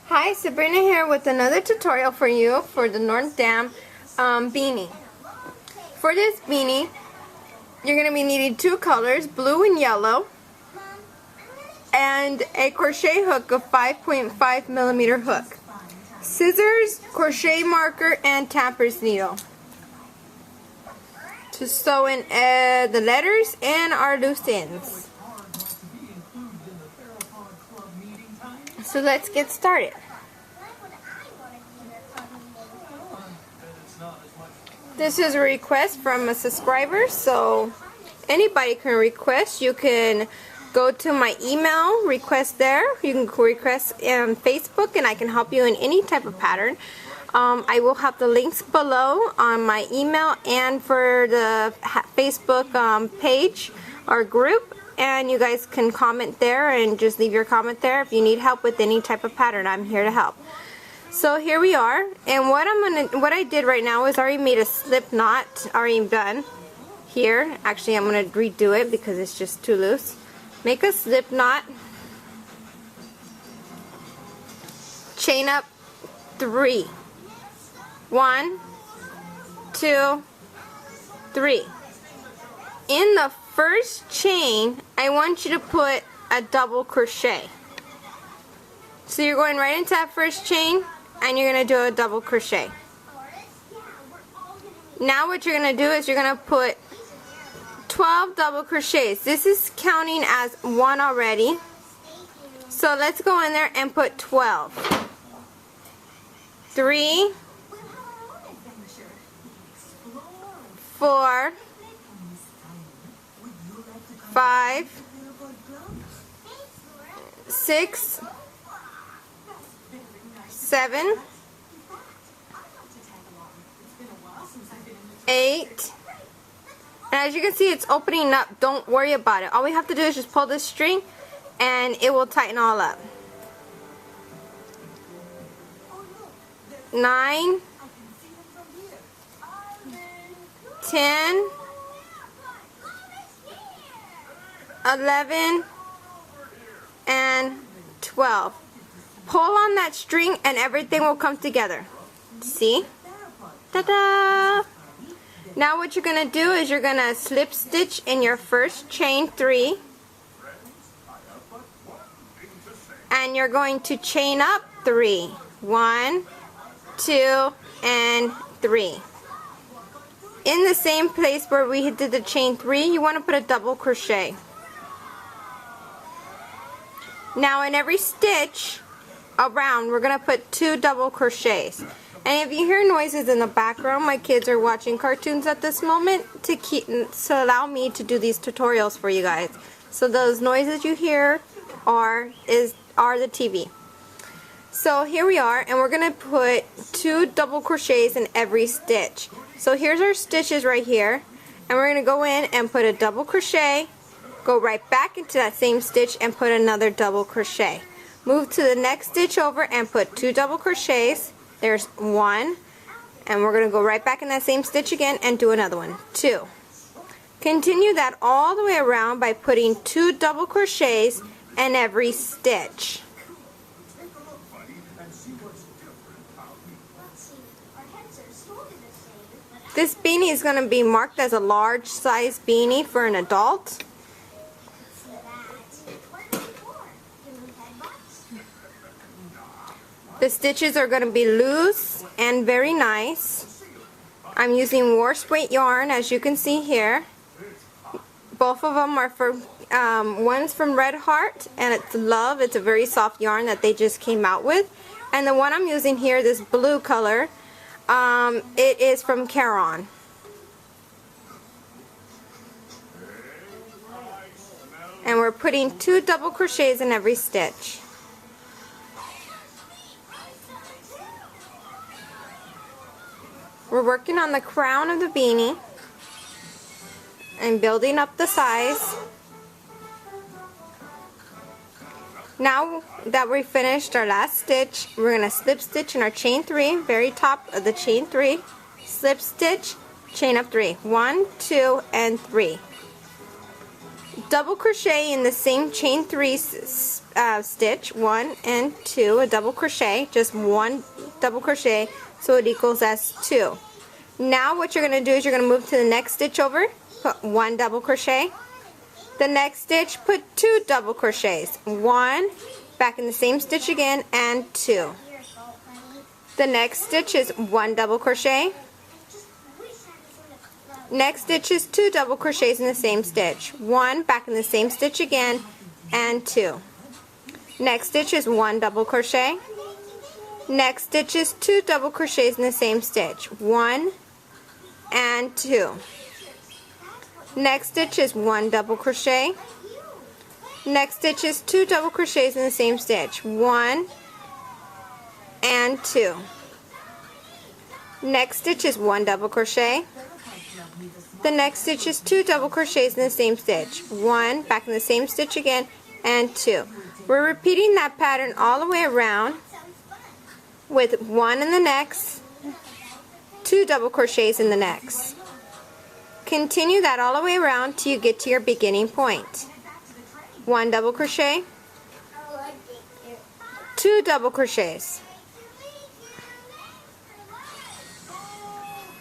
Hi, Sabrina here with another tutorial for you for the Notre beanie. For this beanie, you're going to be needing two colors, blue and yellow, and a crochet hook of 5.5 millimeter hook, scissors, crochet marker, and tapper's needle to sew in the letters and our loose ends. So let's get started. This is a request from a subscriber, so anybody can request. You can go to my email, request there. You can request on Facebook, and I can help you in any type of pattern. I will have the links below on my email and for the Facebook page or group, and you guys can comment there and just leave your comment there. If you need help with any type of pattern, I'm here to help. So here we are, and what I did right now is I already made a slip knot already done here. Actually, I'm gonna redo it because it's just too loose. Make a slip knot, chain up 3. 1, 2, 3. In the first chain, I want you to put a double crochet. So you're going right into that first chain, and you're going to do a double crochet. Now what you're going to do is you're going to put 12 double crochets. This is counting as one already. So let's go in there and put 12. 3, 4, 5, 6, 7, 8, and as you can see, it's opening up. Don't worry about it. All we have to do is just pull this string and it will tighten all up. 9, 10, 11, and 12. Pull on that string and everything will come together. See? Ta-da! Now what you're going to do is you're going to slip stitch in your first chain 3, and you're going to chain up 3. 1, 2, and 3. In the same place where we did the chain 3, you want to put a double crochet. Now in every stitch around, we're going to put 2 double crochets. And if you hear noises in the background, my kids are watching cartoons at this moment to allow me to do these tutorials for you guys. So those noises you hear are the TV. So here we are, and we're going to put 2 double crochets in every stitch. So here's our stitches right here, and we're going to go in and put a double crochet, go right back into that same stitch and put another double crochet. Move to the next stitch over and put 2 double crochets. There's 1, and we're going to go right back in that same stitch again and do another one. 2. Continue that all the way around by putting 2 double crochets in every stitch. This beanie is going to be marked as a large size beanie for an adult. The stitches are going to be loose and very nice. I'm using wash weight yarn, as you can see here. Both of them are for, one's from Red Heart, and it's Love. It's a very soft yarn that they just came out with. And the one I'm using here, this blue color, it is from Caron. And we're putting 2 double crochets in every stitch. We're working on the crown of the beanie and building up the size. Now that we finished our last stitch, we're going to slip stitch in our chain 3, very top of the chain 3, slip stitch, chain up 3. 1, 2, and 3. double crochet in the same chain 3 stitch, 1 and 2, a double crochet, just one double crochet, so it equals as 2. Now what you're going to do is you're going to move to the next stitch over, put 1 double crochet, the next stitch put 2 double crochets, 1, back in the same stitch again, and 2. The next stitch is 1 double crochet, next stitch is 2 double crochets in the same stitch, 1, back in the same stitch again, and 2. Next stitch is 1 double crochet, next stitch is 2 double crochets in the same stitch, 1 and 2. Next stitch is 1 double crochet, next stitch is 2 double crochets in the same stitch, 1 and 2. Next stitch is 1 double crochet, the next stitch is 2 double crochets in the same stitch, 1, back in the same stitch again, and 2. We're repeating that pattern all the way around with 1 in the next, 2 double crochets in the next. Continue that all the way around till you get to your beginning point. 1 double crochet, 2 double crochets,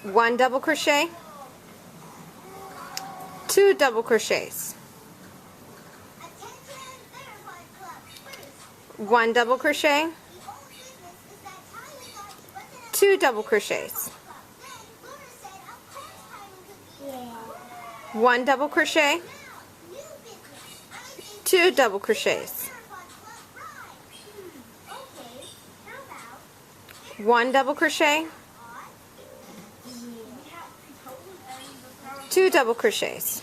1 double crochet, 2 double crochets, 1 double crochet, 2 double crochets, 1 double crochet, 2 double crochets, 1 double crochet, 2 double crochets,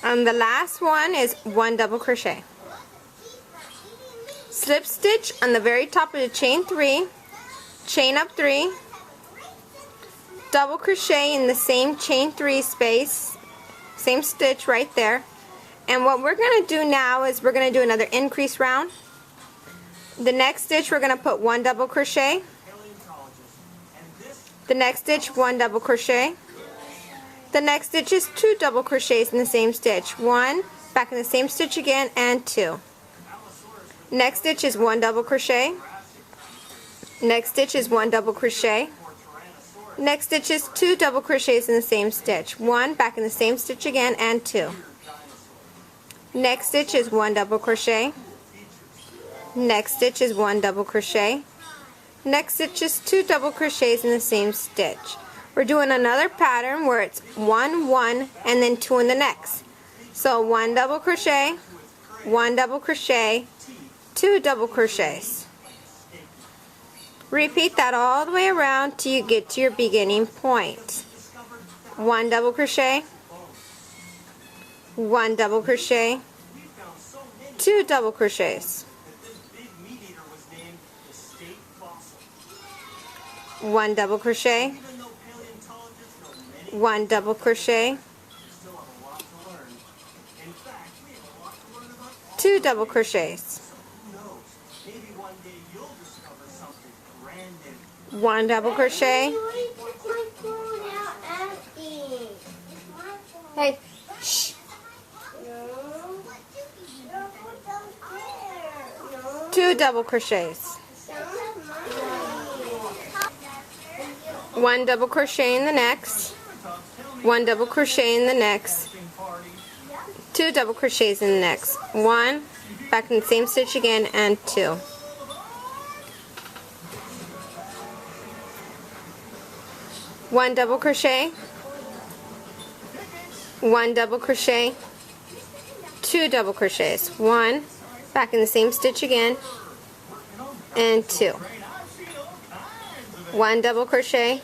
and the last one is 1 double crochet. Slip stitch on the very top of the chain 3, chain up 3, double crochet in the same chain 3 space, same stitch right there. And what we're going to do now is we're going to do another increase round. The next stitch we're going to put 1 double crochet, the next stitch 1 double crochet, the next stitch is 2 double crochets in the same stitch, 1, back in the same stitch again, and 2. Next stitch is 1 double crochet, next stitch is 1 double crochet, next stitch is 2 double crochets in the same stitch, 1, back in the same stitch again, and 2. Next stitch is 1 double crochet, next stitch is 1 double crochet, next stitch is 2 double crochets in the same stitch. We're doing another pattern where it's 1, 1, and then 2 in the next. So 1 double crochet, 1 double crochet, 2 double crochets. Repeat that all the way around till you get to your beginning point. 1 double crochet, 1 double crochet, 2 double crochets, 1 double crochet, 1 double crochet, 2 double crochets, 1 double crochet. Hey, shh. 2 double crochets, 1 double crochet in the next, 1 double crochet in the next, 2 double crochets in the next, 1, back in the same stitch again, and 2. 1 double crochet, 1 double crochet, 2 double crochets, 1, back in the same stitch again, and 2. 1 double crochet,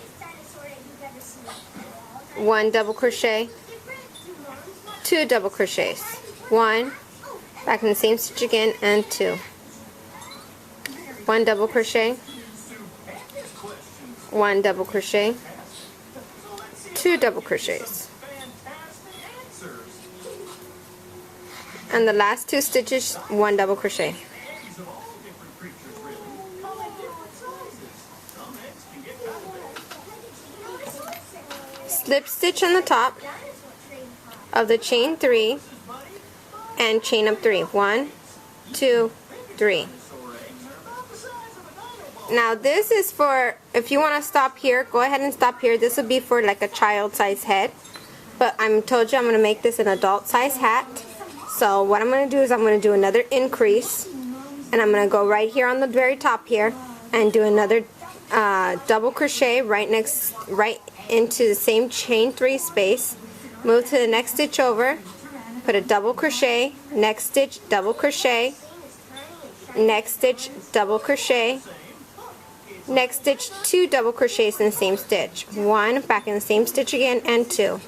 1 double crochet, 2 double crochets, 1, back in the same stitch again, and 2. 1 double crochet, 1 double crochet, 2 double crochets, and the last 2 stitches 1 double crochet. Slip stitch on the top of the chain 3 and chain up 3. 1, 2, 3. Now this is for, if you want to stop here, go ahead and stop here. This would be for like a child size head. But I'm told you I'm going to make this an adult size hat. So what I'm going to do is I'm going to do another increase. And I'm going to go right here on the very top here and do another double crochet right into the same chain 3 space. Move to the next stitch over. Put a double crochet, next stitch, double crochet, next stitch, double crochet, next stitch, 2 double crochets in the same stitch. 1, back in the same stitch again, and 2.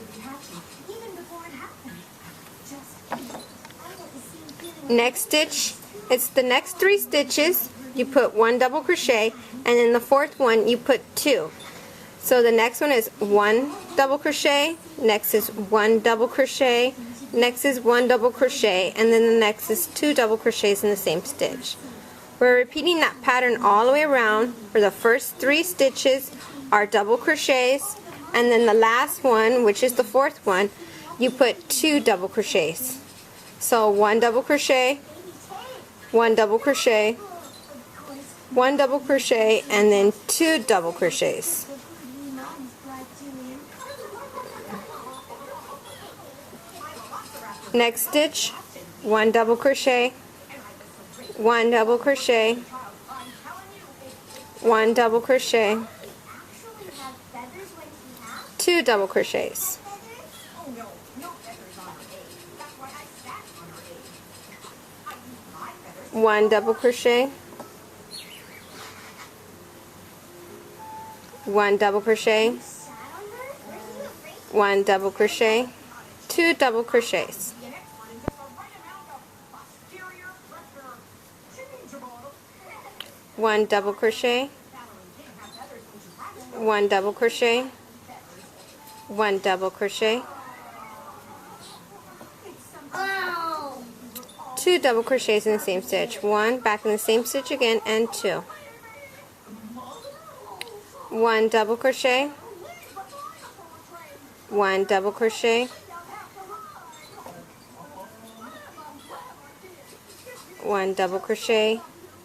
Next stitch, it's the next 3 stitches, you put 1 double crochet, and in the 4th one you put 2. So the next one is 1 double crochet, next is 1 double crochet, next is 1 double crochet, and then the next is 2 double crochets in the same stitch. We're repeating that pattern all the way around. For the first 3 stitches are double crochets, and then the last one, which is the 4th one, you put 2 double crochets. So 1 double crochet, 1 double crochet, 1 double crochet, and then 2 double crochets. Next stitch, 1 double crochet, 1 double crochet, 1 double crochet, 2 double crochets. One double crochet, 1 double crochet, 1 double crochet, 2 double crochets. One double crochet, 1 double crochet, 1 double crochet, 2 double crochets in the same stitch. 1, back in the same stitch again, and 2. 1 double crochet, 1 double crochet, 1 double crochet,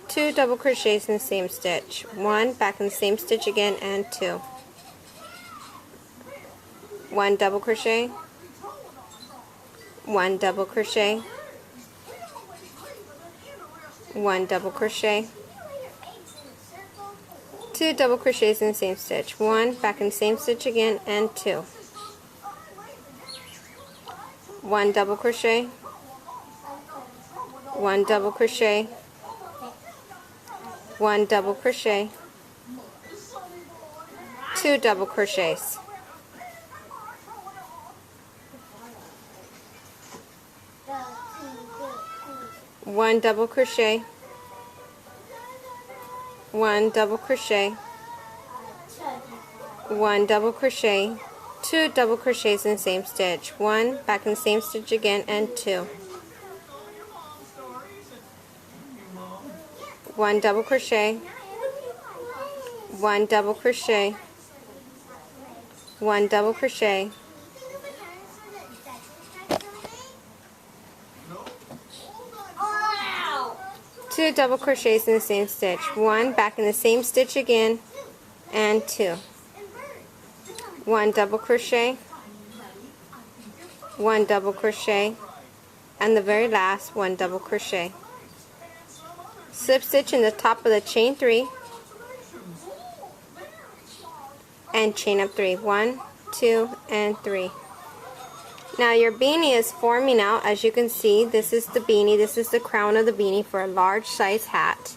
2 double crochets in the same stitch. 1, back in the same stitch again, and 2. 1 double crochet, 1 double crochet, 1 double crochet, 2 double crochets in the same stitch. 1, back in the same stitch again, and 2. 1 double crochet, 1 double crochet, 1 double crochet, 2 double crochets. One double crochet, 1 double crochet, 1 double crochet, 2 double crochets in the same stitch. 1, back in the same stitch again, and 2. 1 double crochet, 1 double crochet, 1 double crochet, 2 double crochets in the same stitch. 1, back in the same stitch again, and 2. 1 double crochet, 1 double crochet, and the very last 1 double crochet. Slip stitch in the top of the chain 3 and chain up 3. 1, 2, and 3. Now your beanie is forming out. As you can see, this is the beanie. This is the crown of the beanie for a large size hat.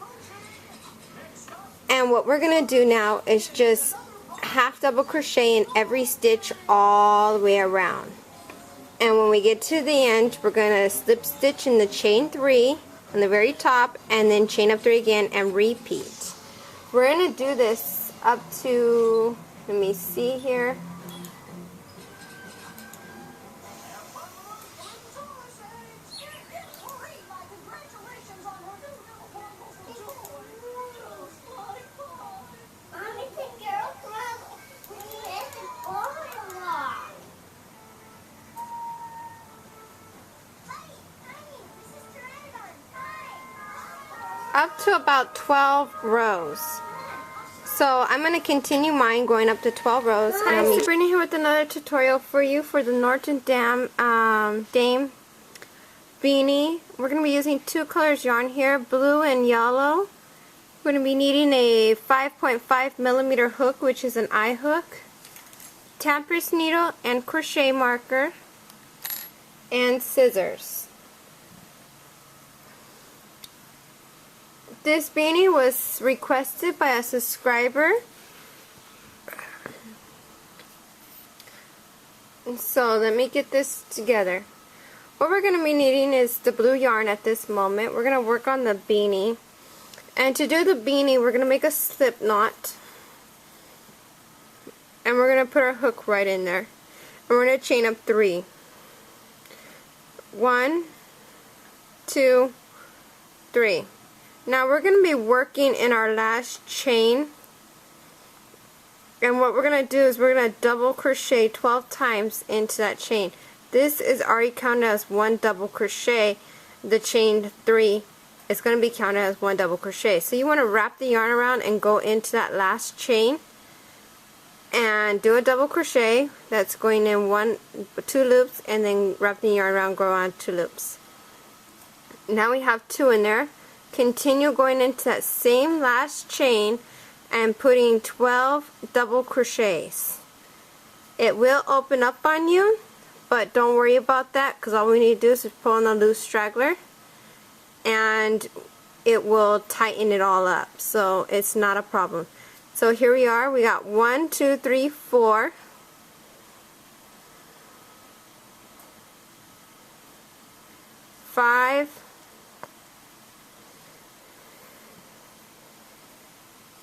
And what we're going to do now is just half double crochet in every stitch all the way around. And when we get to the end, we're going to slip stitch in the chain 3 on the very top, and then chain up 3 again and repeat. We're going to do this up to, let me see here, up to about 12 rows. So I'm going to continue mine going up to 12 rows. Hi, it's Beanie here with another tutorial for you for the Notre Dame beanie. We're going to be using two colors yarn here, blue and yellow. We're going to be needing a 5.5 millimeter hook, which is an eye hook, temptress needle and crochet marker, and scissors. This beanie was requested by a subscriber. So let me get this together. What we're going to be needing is the blue yarn at this moment. We're going to work on the beanie. And to do the beanie, we're going to make a slip knot. And we're going to put our hook right in there. And we're going to chain up 3. 1, 2, 3. Now we're going to be working in our last chain. And what we're going to do is we're going to double crochet 12 times into that chain. This is already counted as 1 double crochet. The chain 3 is going to be counted as 1 double crochet. So you want to wrap the yarn around and go into that last chain and do a double crochet. That's going in 2 loops, and then wrap the yarn around, go on 2 loops. Now we have 2 in there. Continue going into that same last chain and putting 12 double crochets. It will open up on you, but don't worry about that, because all we need to do is pull on the loose straggler and it will tighten it all up, so it's not a problem. So here we are, we got 1, 2, 3, 4, 5,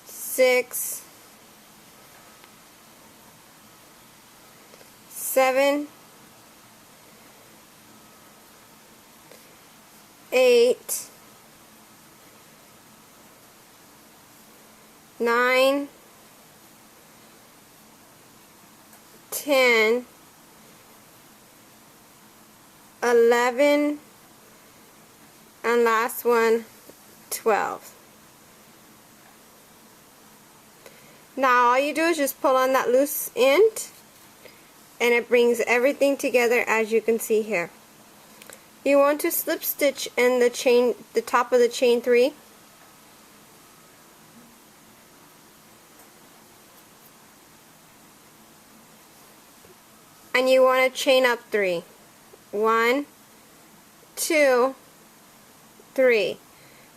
6, 7, 8, 9, 10, 11, and last one, 12. Now all you do is just pull on that loose end and it brings everything together, as you can see here. You want to slip stitch in the top of the chain 3. And you want to chain up 3. 1, 2, 3.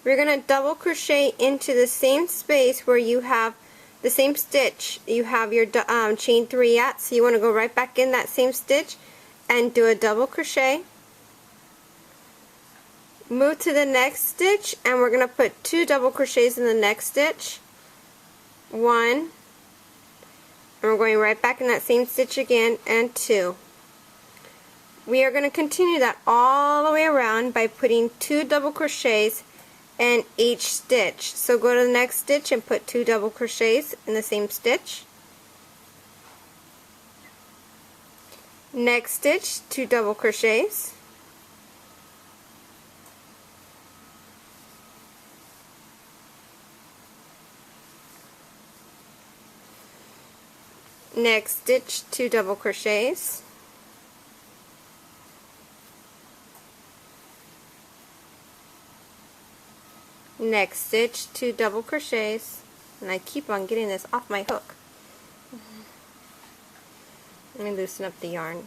We're going to double crochet into the same space where you have the same stitch you have your chain 3 at, so you want to go right back in that same stitch and do a double crochet. Move to the next stitch, and we're going to put 2 double crochets in the next stitch. 1, and we're going right back in that same stitch again, and 2. We are going to continue that all the way around by putting 2 double crochets in each stitch. So go to the next stitch and put 2 double crochets in the same stitch. Next stitch, 2 double crochets. Next stitch, 2 double crochets. Next stitch, 2 double crochets, and I keep on getting this off my hook. Let me loosen up the yarn.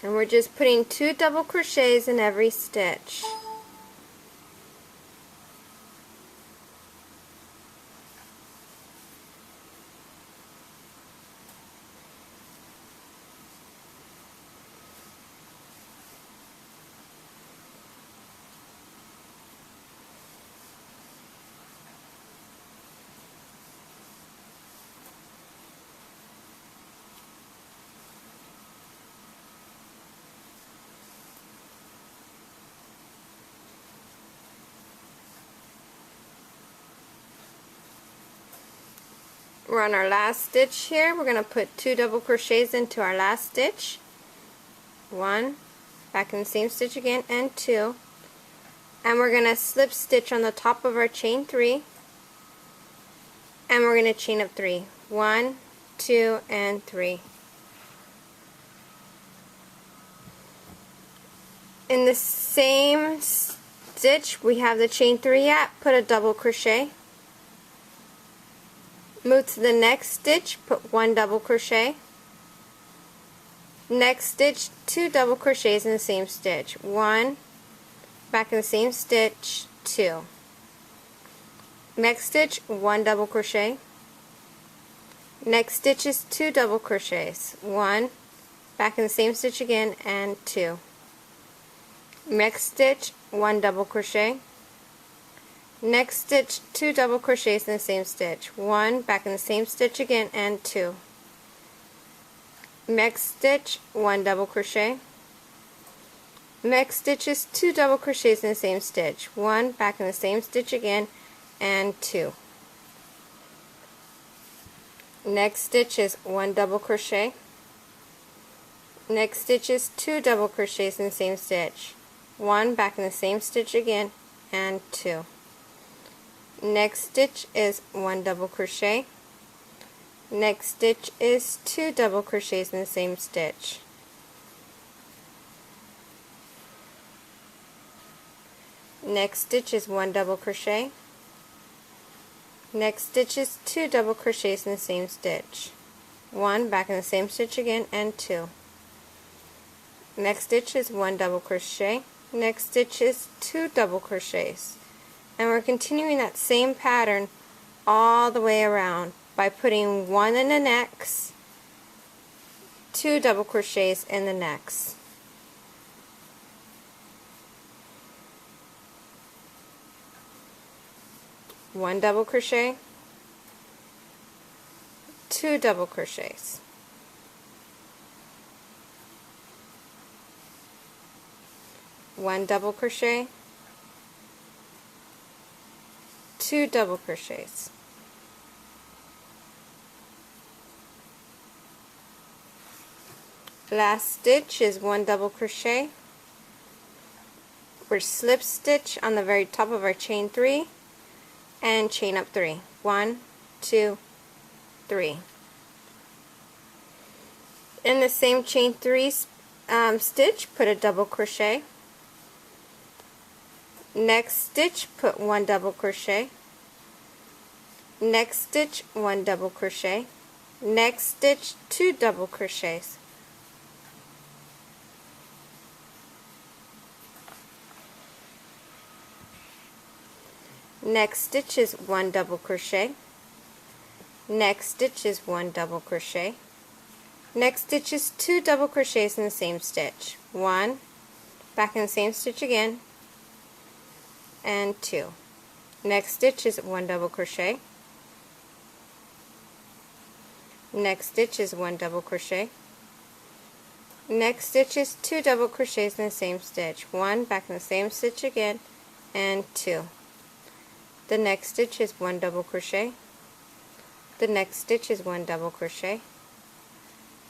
And we're just putting 2 double crochets in every stitch. We're on our last stitch here. We're going to put 2 double crochets into our last stitch. 1, back in the same stitch again, and 2. and we're going to slip stitch on the top of our chain 3, and we're going to chain up 3. 1, 2, and 3. In the same stitch we have the chain 3 at, put a double crochet. Move to the next stitch, put 1 double crochet. Next stitch, 2 double crochets in the same stitch. 1, back in the same stitch, 2. Next stitch, 1 double crochet. Next stitch is 2 double crochets. 1, back in the same stitch again, and 2. Next stitch, 1 double crochet. Next stitch, 2 double crochets in the same stitch. 1, back in the same stitch again, and 2. Next stitch, 1 double crochet. Next stitch is 2 double crochets in the same stitch. 1, back in the same stitch again, and 2. Next stitch is 1 double crochet. Next stitch is 2 double crochets in the same stitch. 1, back in the same stitch again, and 2. Next stitch is 1 double crochet. Next stitch is 2 double crochets in the same stitch. Next stitch is 1 double crochet. Next stitch is 2 double crochets in the same stitch. 1, back in the same stitch again, and 2. Next stitch is 1 double crochet. Next stitch is 2 double crochets. And we're continuing that same pattern all the way around by putting 1 in the next, 2 double crochets in the next. One double crochet, 2 double crochets. One double crochet, 2 double crochets. Last stitch is 1 double crochet. We're slip stitch on the very top of our chain 3 and chain up 3. 1, 2, 3. In the same chain 3 stitch, put a double crochet. Next stitch, put 1 double crochet. Next stitch, 1 double crochet. Next stitch, 2 double crochets. Next stitch is 1 double crochet. Next stitch is 1 double crochet. Next stitch is 2 double crochets in the same stitch. 1, back in the same stitch again, and 2. Next stitch is 1 double crochet. Next stitch is 1 double crochet. Next stitch is 2 double crochets in the same stitch. 1, back in the same stitch again, and 2. The next stitch is 1 double crochet. The next stitch is 1 double crochet.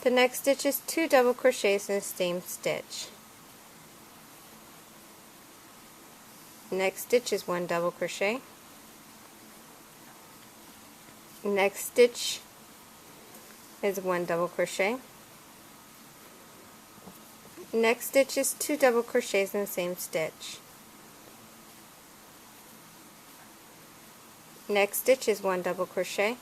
The next stitch is 2 double crochets in the same stitch. Next stitch is 1 double crochet. Next stitch is 1 double crochet. Next stitch is 2 double crochets in the same stitch. Next stitch is 1 double crochet.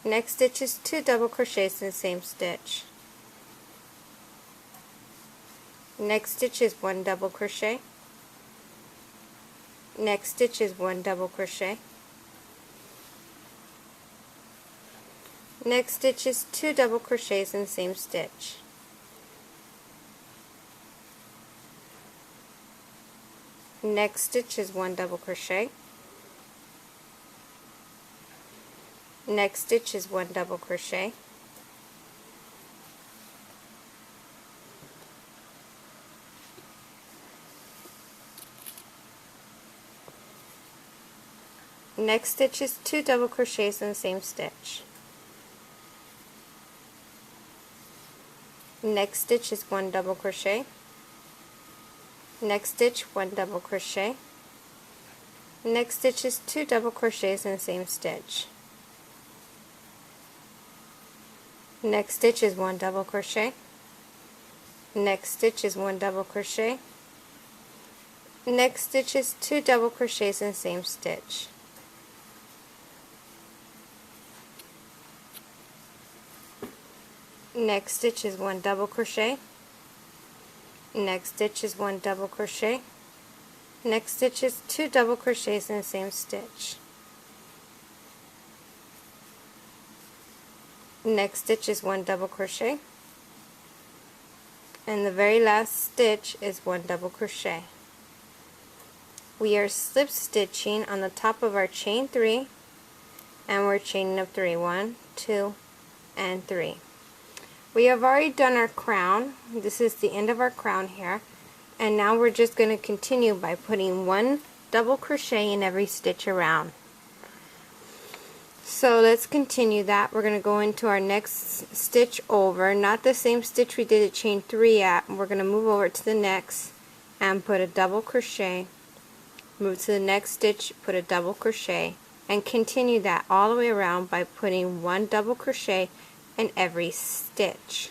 Next stitch is 2 double crochets in the same stitch. Next stitch is 1 double crochet. Next stitch is 1 double crochet. Next stitch is 2 double crochets in the same stitch. Next stitch is 1 double crochet. Next stitch is 1 double crochet. Next stitch is 2 double crochets in the same stitch. Next stitch is 1 double crochet. Next stitch, 1 double crochet. Next stitch is 2 double crochets in the same stitch. Next stitch is 1 double crochet. Next stitch is 1 double crochet. Next stitch is 2 double crochets in the same stitch. Next stitch is 1 double crochet. Next stitch is 1 double crochet. Next stitch is 2 double crochets in the same stitch. Next stitch is 1 double crochet. And the very last stitch is 1 double crochet. We are slip stitching on the top of our chain 3, and we're chaining up 3. 1, 2, and 3. We have already done our crown. This is the end of our crown here, and now we're just going to continue by putting 1 double crochet in every stitch around. So let's continue that. We're going to go into our next stitch over, not the same stitch we did at chain 3 at. We're going to move over to the next and put a double crochet, move to the next stitch, put a double crochet, and continue that all the way around by putting 1 double crochet in every stitch.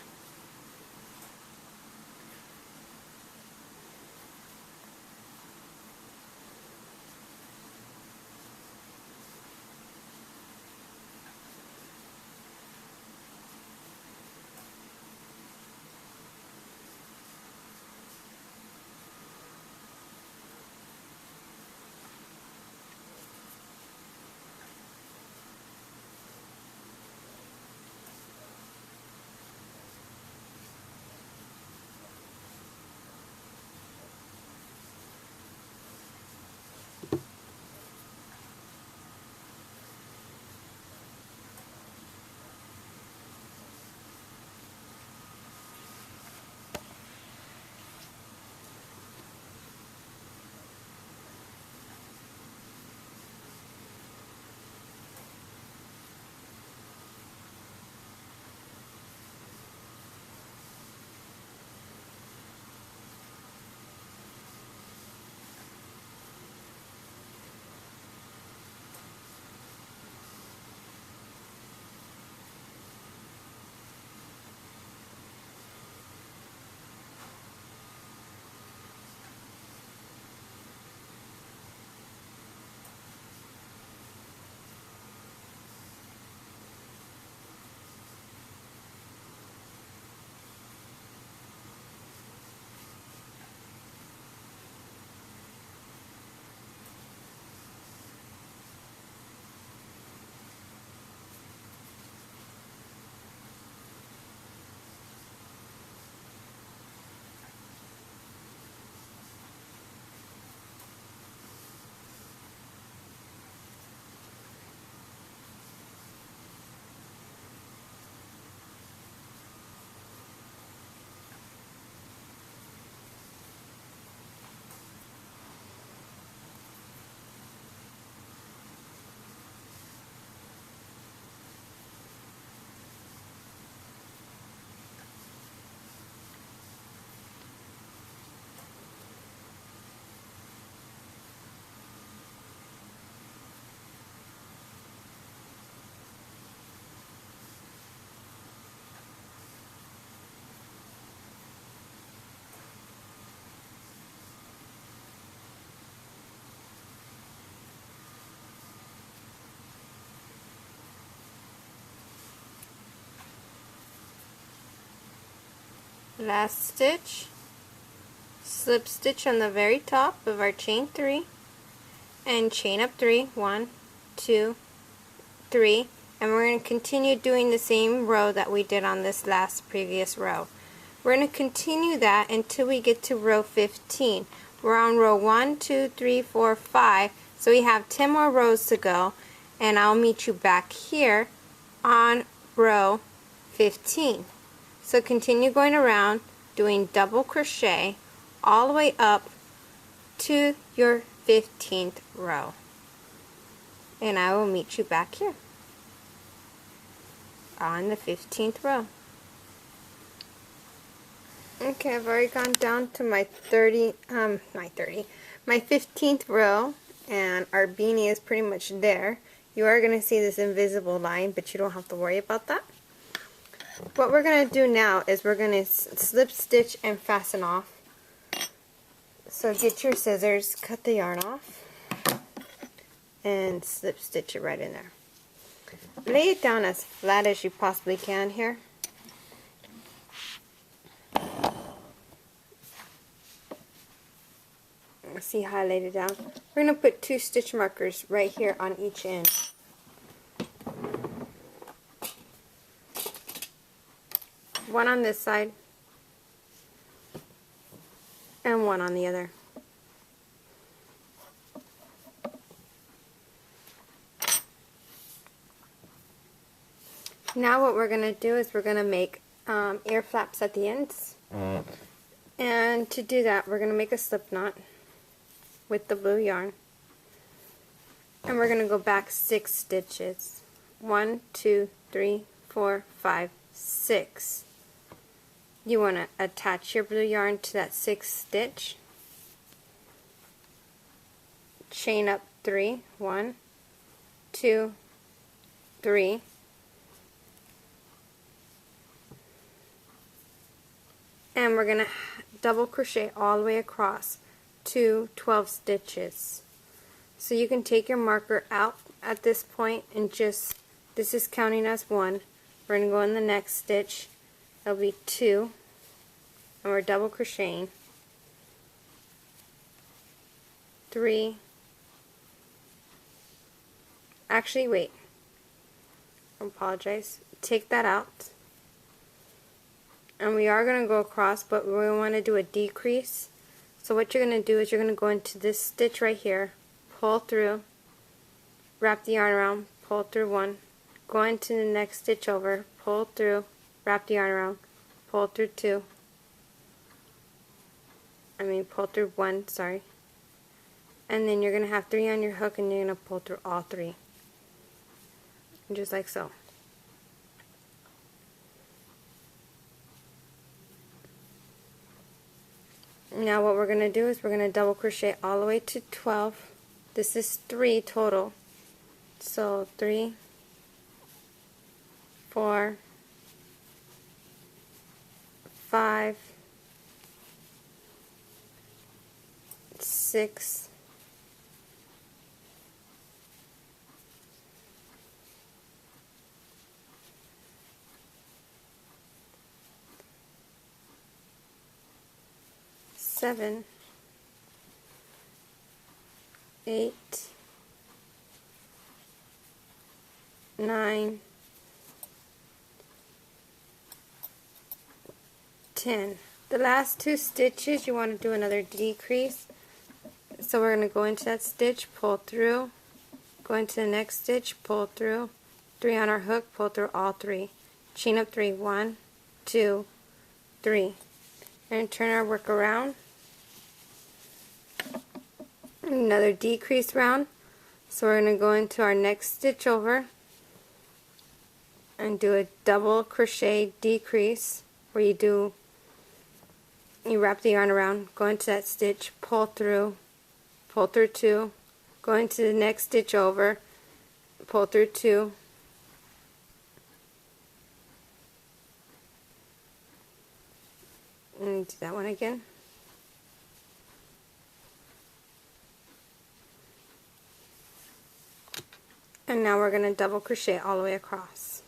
Last stitch, slip stitch on the very top of our chain 3 and chain up 3, 1, 2, 3, and we're going to continue doing the same row that we did on this last previous row. We're going to continue that until we get to row 15. We're on row 1, 2, 3, 4, 5, so we have 10 more rows to go, and I'll meet you back here on row 15. So continue going around doing double crochet all the way up to your 15th row, and I will meet you back here on the 15th row. Okay, I've already gone down to my 15th row, and our beanie is pretty much there. You are going to see this invisible line, but you don't have to worry about that. What we're going to do now is we're going to slip stitch and fasten off. So get your scissors, cut the yarn off, and slip stitch it right in there. Lay it down as flat as you possibly can here. See how I laid it down? We're going to put 2 stitch markers right here on each end. One on this side and one on the other. Now what we're going to do is we're going to make ear flaps at the ends. And to do that, we're going to make a slip knot with the blue yarn. And we're going to go back 6 stitches. 1, 2, 3, 4, 5, 6. You want to attach your blue yarn to that 6th stitch. Chain up 3. 1, 2, 3. And we're going to double crochet all the way across to 12 stitches. So you can take your marker out at this point and just, this is counting as 1. We're going to go in the next stitch. It'll be 2, and we're double crocheting. 3. Actually, wait. I apologize. Take that out. And we are going to go across, but we want to do a decrease. So what you're going to do is you're going to go into this stitch right here, pull through, wrap the yarn around, pull through 1, go into the next stitch over, pull through, wrap the yarn around, pull through 2, pull through 1, sorry. And then you're going to have 3 on your hook, and you're going to pull through all 3. Just like so. Now what we're going to do is we're going to double crochet all the way to 12. This is 3 total. So 3, 4, 5, 6, 7, 8, 9, 10. The last 2 stitches you want to do another decrease. So we're going to go into that stitch, pull through, go into the next stitch, pull through, 3 on our hook, pull through all 3. Chain up 3, 1, 2, 3. And turn our work around. Another decrease round. So we're going to go into our next stitch over and do a double crochet decrease where you wrap the yarn around, go into that stitch, pull through 2, go into the next stitch over, pull through 2, and do that one again. And now we're going to double crochet all the way across.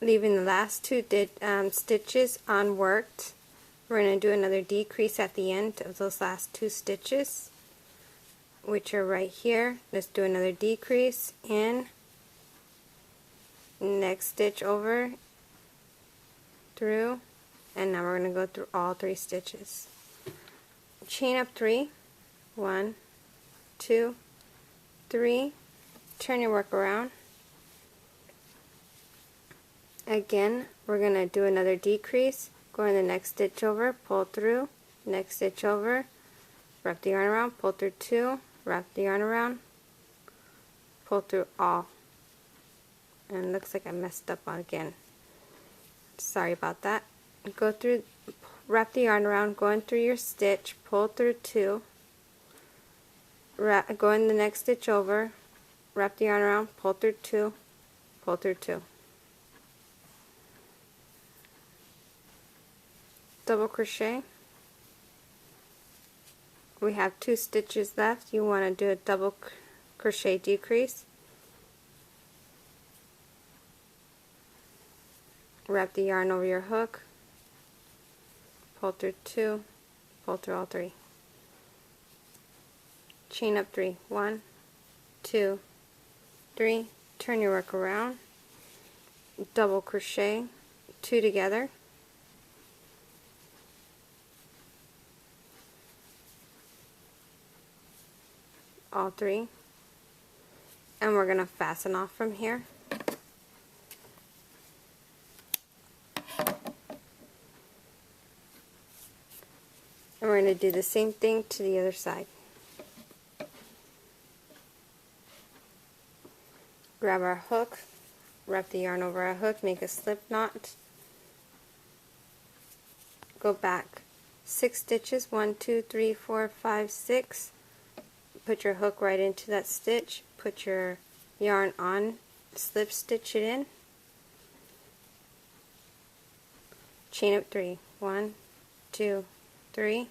Leaving the last 2 stitches unworked. We're going to do another decrease at the end of those last 2 stitches, which are right here. Let's do another decrease in, next stitch over, through, and now we're going to go through all 3 stitches. Chain up 3, 1, 2, 3, turn your work around. Again, we're going to do another decrease, go in the next stitch over, pull through, next stitch over, wrap the yarn around, pull through 2, wrap the yarn around, pull through all. And it looks like I messed up again. Sorry about that. Go through, wrap the yarn around, go in through your stitch, pull through 2, go in the next stitch over, wrap the yarn around, pull through 2, pull through 2. Double crochet. We have 2 stitches left. You want to do a double crochet decrease. Wrap the yarn over your hook, pull through 2, pull through all 3. Chain up 3, 1, 2, 3, turn your work around, double crochet, 2 together, all 3, and we're going to fasten off from here. And we're going to do the same thing to the other side. Grab our hook, wrap the yarn over our hook, make a slip knot, go back 6 stitches, 1, 2, 3, 4, 5, 6, put your hook right into that stitch, put your yarn on, slip stitch it in, chain up 3, 1, 2, 3,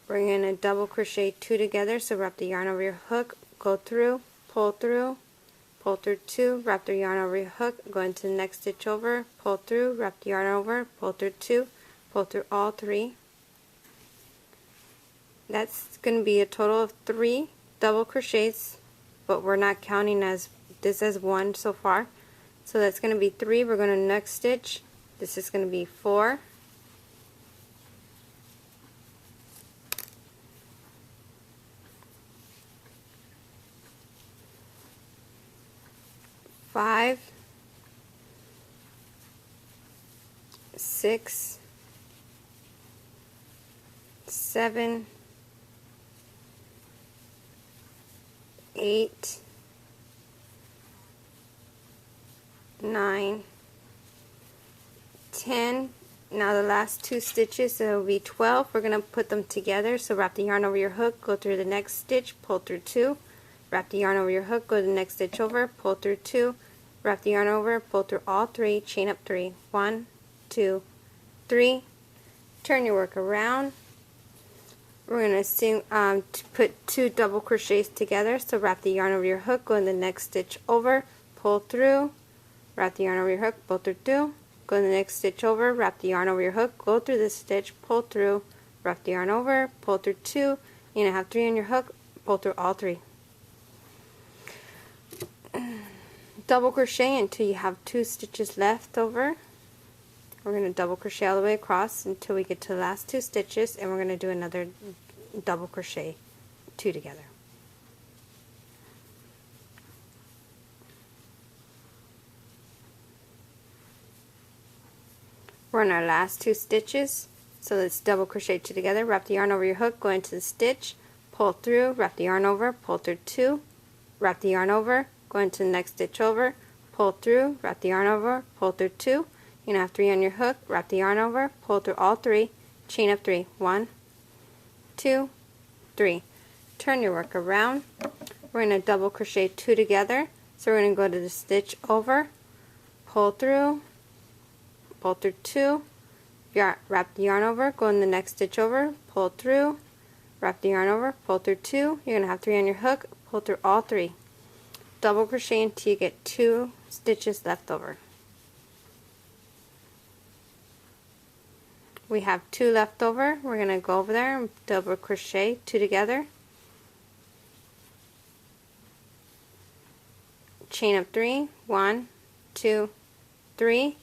bring in a double crochet 2 together, so wrap the yarn over your hook, go through, pull through 2, wrap the yarn over your hook, go into the next stitch over, pull through, wrap the yarn over, pull through 2, pull through all 3. That's going to be a total of 3 double crochets, but we're not counting this as 1 so far. So that's going to be 3. We're going to next stitch. This is going to be 4. 5, 6, 7, 8, 9, 10. Now the last 2 stitches, so it'll be 12. We're going to put them together, so wrap the yarn over your hook, go through the next stitch, pull through 2, wrap the yarn over your hook, go to the next stitch over, pull through 2, wrap the yarn over, pull through all 3, chain up 3, 1, 2, 3, turn your work around. We're going to put 2 double crochets together, so wrap the yarn over your hook, go in the next stitch over, pull through, wrap the yarn over your hook, pull through 2, go in the next stitch over, wrap the yarn over your hook, go through this stitch, pull through, wrap the yarn over, pull through 2, you're going to have 3 on your hook, pull through all 3. Double crochet until you have 2 stitches left over. We're going to double crochet all the way across until we get to the last 2 stitches, and we're going to do another double crochet 2 together. We're on our last 2 stitches, so let's double crochet 2 together, wrap the yarn over your hook, go into the stitch, pull through, wrap the yarn over, pull through 2, wrap the yarn over, go into the next stitch over, pull through, wrap the yarn over, pull through 2, you're going to have 3 on your hook, wrap the yarn over, pull through all 3, chain up 3, 1, 2, 3. Turn your work around. We're going to double crochet 2 together, so we're going to go to the stitch over, pull through 2, wrap the yarn over, go in the next stitch over, pull through, wrap the yarn over, pull through 2, you're going to have 3 on your hook, pull through all 3. Double crochet until you get 2 stitches left over. We have 2 left over. We're going to go over there and double crochet 2 together, chain up 3, 1, 2, 3,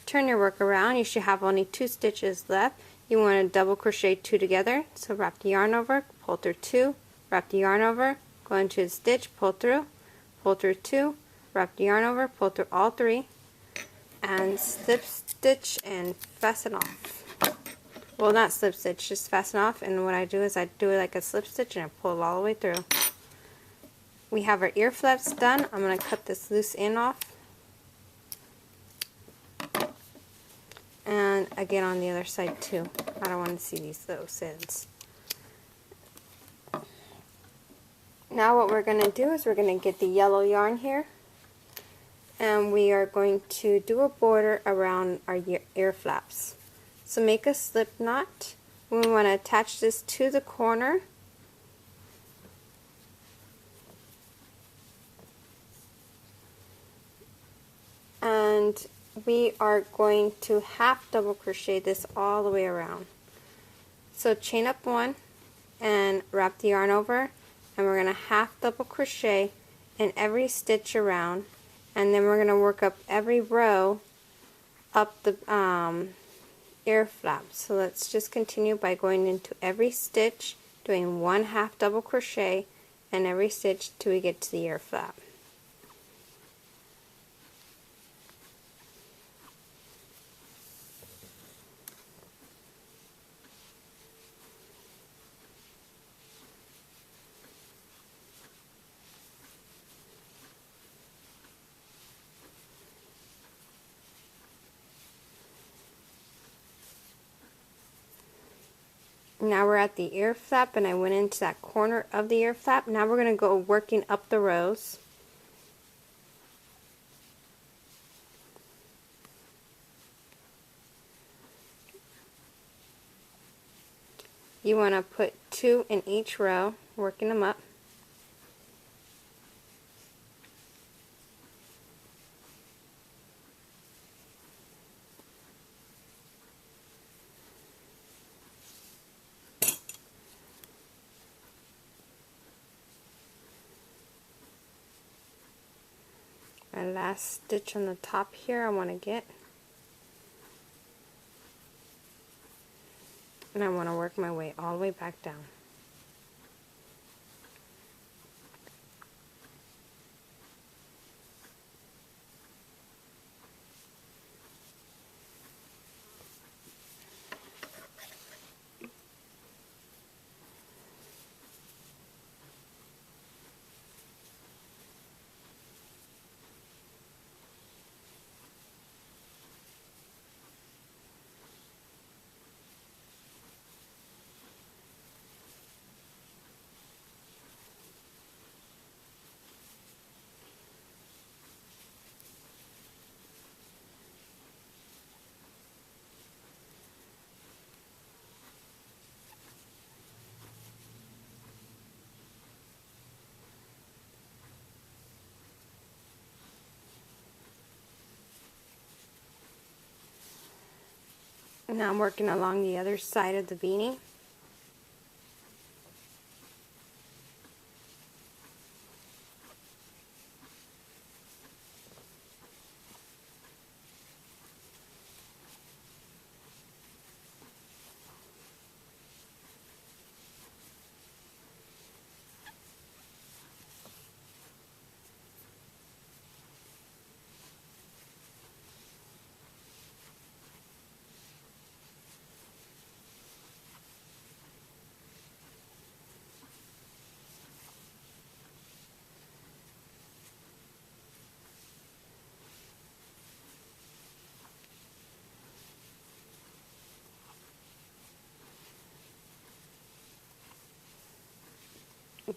turn your work around. You should have only 2 stitches left. You want to double crochet 2 together, so wrap the yarn over, pull through 2, wrap the yarn over, go into the stitch, pull through 2, wrap the yarn over, pull through all 3, and slip stitch and fasten off. Well, not slip stitch, just fasten off, and what I do is I do it like a slip stitch and I pull it all the way through. we have our ear flaps done. I'm going to cut this loose end off. And again on the other side too. I don't want to see these loose ends. Now what we're going to do is we're going to get the yellow yarn here. And we are going to do a border around our ear flaps. So make a slip knot. We want to attach this to the corner. And we are going to half double crochet this all the way around. So chain up one and wrap the yarn over, and we're going to half double crochet in every stitch around, and then we're going to work up every row up the ear flap. So let's just continue by going into every stitch, doing one half double crochet in every stitch till we get to the ear flap. Now we're at the ear flap, and I went into that corner of the ear flap. Now we're going to go working up the rows. You want to put 2 in each row, working them up. My last stitch on the top here I want to get, and I want to work my way all the way back down. Now I'm working along the other side of the beanie.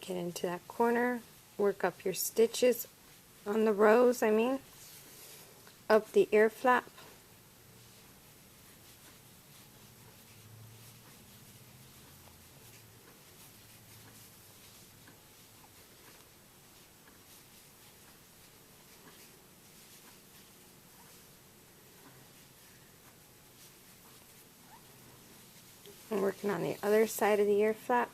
Get into that corner, work up your stitches on the rows, up the ear flap. I'm working on the other side of the ear flap.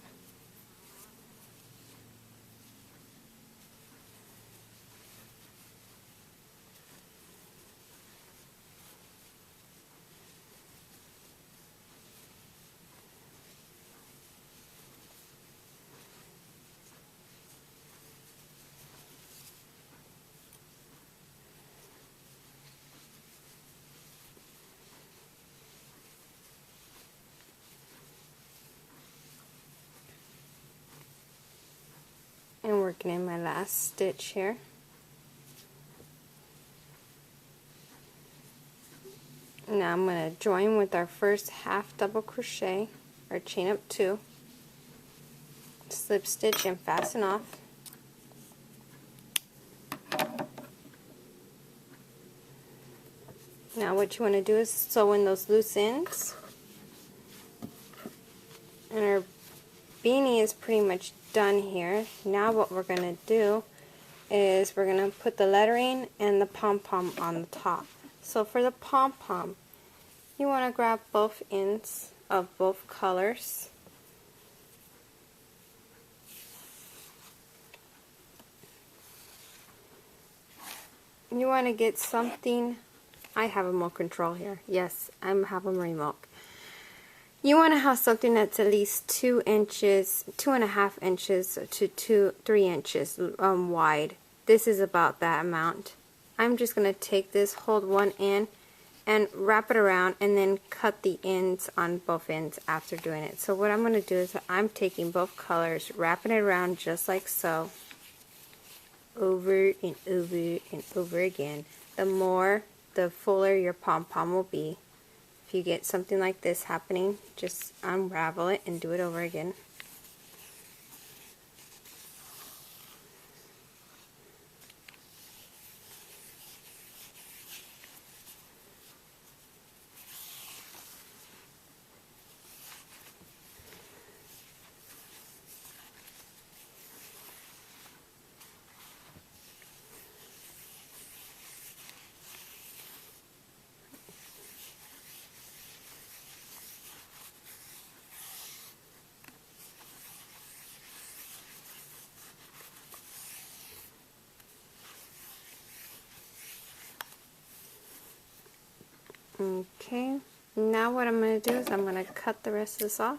working in my last stitch here. Now I'm going to join with our first half double crochet, or chain up 2, slip stitch and fasten off. Now what you want to do is sew in those loose ends. And our beanie is pretty much done here. Now what we're going to do is we're going to put the lettering and the pom-pom on the top. So for the pom-pom, you want to grab both ends of both colors. You want to get something, I have a remote control here. Yes, I have a remote. You want to have something that's at least 2 inches, 2.5 inches to 3 inches wide. This is about that amount. I'm just going to take this, hold one end, and wrap it around, and then cut the ends on both ends after doing it. So what I'm going to do is I'm taking both colors, wrapping it around just like so, over and over and over again. The fuller your pom-pom will be. If you get something like this happening, just unravel it and do it over again. Okay, now what I'm going to do is I'm going to cut the rest of this off.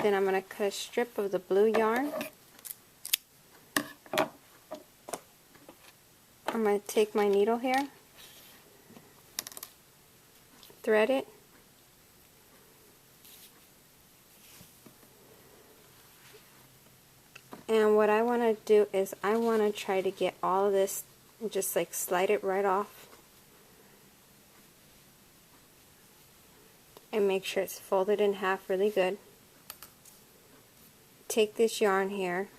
Then I'm going to cut a strip of the blue yarn. I'm going to take my needle here, thread it, and what I want to do is I want to try to get all of this, just like slide it right off. And make sure it's folded in half really good. Take this yarn here,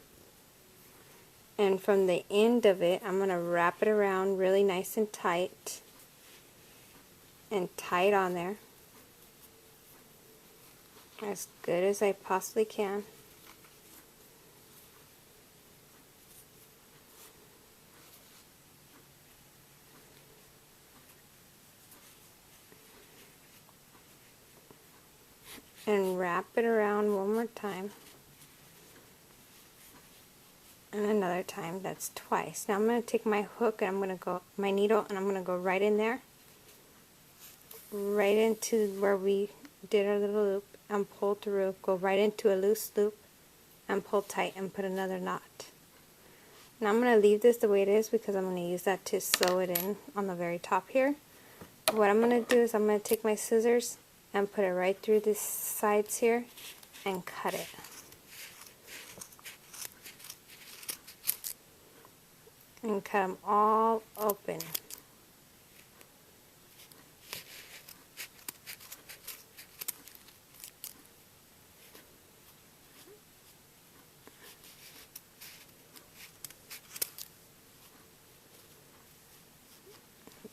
and from the end of it I'm going to wrap it around really nice and tight, and tie it on there as good as I possibly can. And wrap it around one more time, and another time. That's twice. Now I'm going to take my hook and I'm going to go, my needle, and I'm going to go right in there, right into where we did our little loop, and pull through, go right into a loose loop and pull tight and put another knot. Now I'm going to leave this the way it is because I'm going to use that to sew it in on the very top here. What I'm going to do is I'm going to take my scissors and put it right through the sides here and cut it. And cut them all open.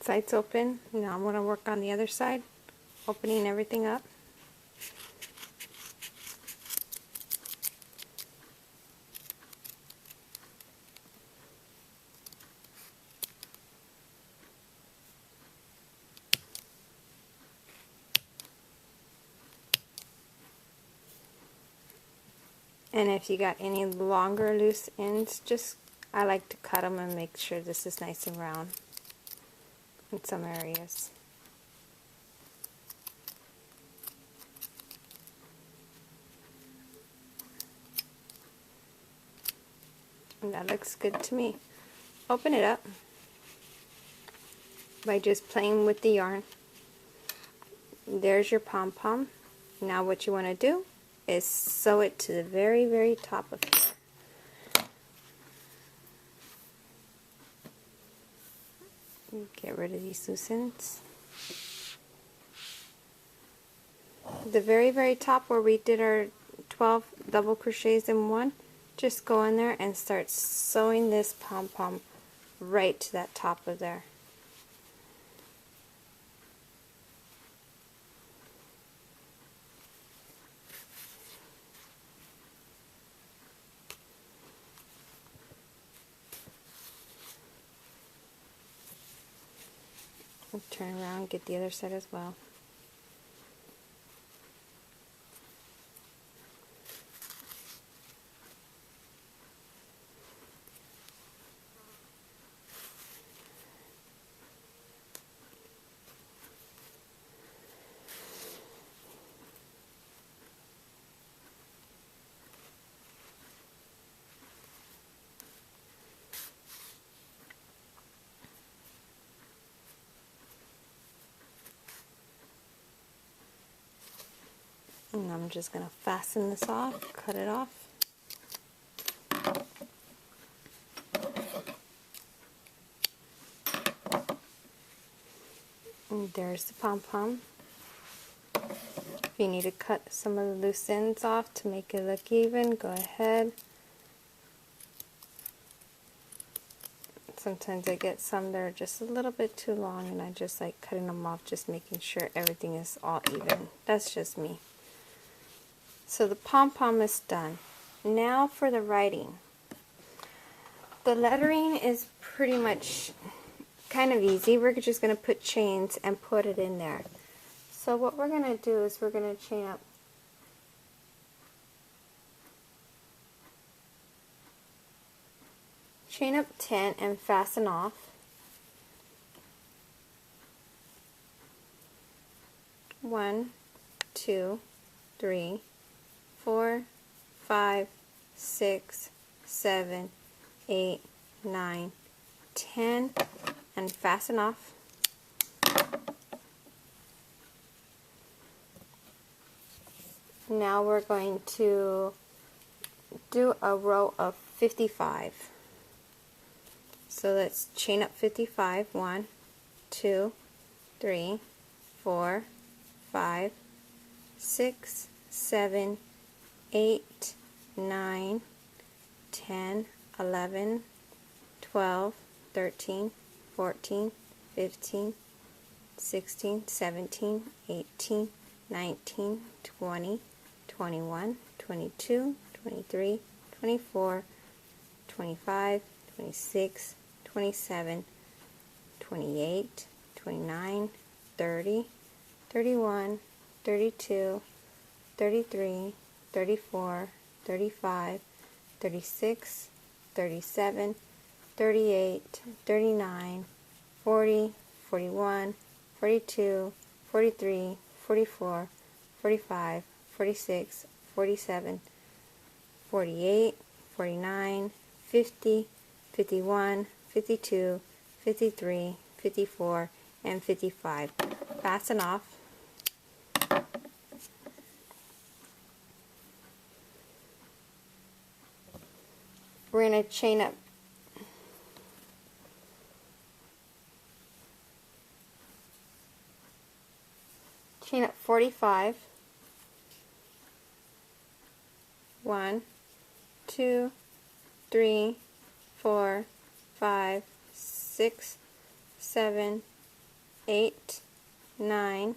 Sides open. Now I'm going to work on the other side, opening everything up. And if you got any longer loose ends, I like to cut them and make sure this is nice and round in some areas. And that looks good to me. Open it up by just playing with the yarn. There's your pom-pom. Now what you want to do is sew it to the very, very top of here. Get rid of these loose ends. The very top where we did our 12 double crochets in one, just go in there and start sewing this pom-pom right to that top of there. I'll turn around, get the other side as well. And I'm just going to fasten this off, cut it off. And there's the pom-pom. If you need to cut some of the loose ends off to make it look even, go ahead. Sometimes I get some that are just a little bit too long and I just like cutting them off, just making sure everything is all even. That's just me. So the pom-pom is done. Now for the writing. The lettering is pretty much kind of easy. We're just going to put chains and put it in there. So what we're going to do is we're going to chain up 10 and fasten off. 1, 2, 3, 4, 5, 6, 7, 8, 9, 10, and fasten off. Now we're going to do a row of 55. So let's chain up 55. 1, 2, 3, 4, 5, 6, 7, 8, 9, 10, 11, 12, 13, 14, 15, 16, 17, 18, 19, 20, 21, 22, 23, 24, 25, 26, 27, 28, 29, 30, 31, 32, 33, 34, 35, 36, 37, 38, 39, 40, 41, 42, 43, 44, 45, 46, 47, 48, 49, 50, 51, 52, 53, 54, and 55. Fasten off. We're going to chain up chain up 45. 1, 2, 3, 4, 5, 6, 7, 8, 9,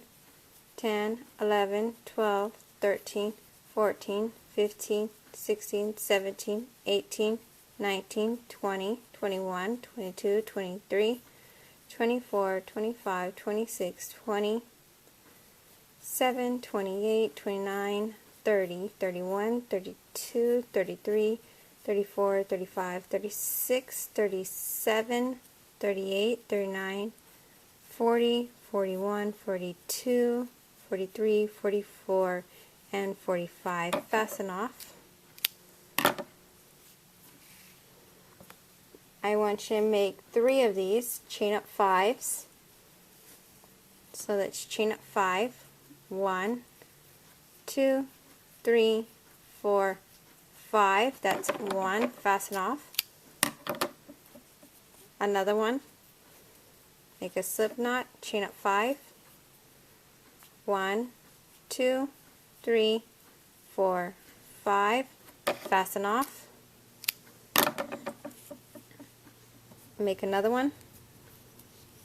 10, 11, 12, 13, 14, 15, 16, 17, 18, 19, 20, 21, 22, 23, 24, 25, 26, 27, 28, 29, 30, 31, 32, 33, 34, 35, 36, 37, 38, 39, 40, 41, 42, 43, 44, and 45. Fasten off. I want you to make 3 of these. Chain up 5s. So let's chain up 5. 1, 2, 3, 4, 5. That's 1. Fasten off. Another one. make a slip knot, chain up 5, 1, 2, 3, 4, 5, fasten off, make another one,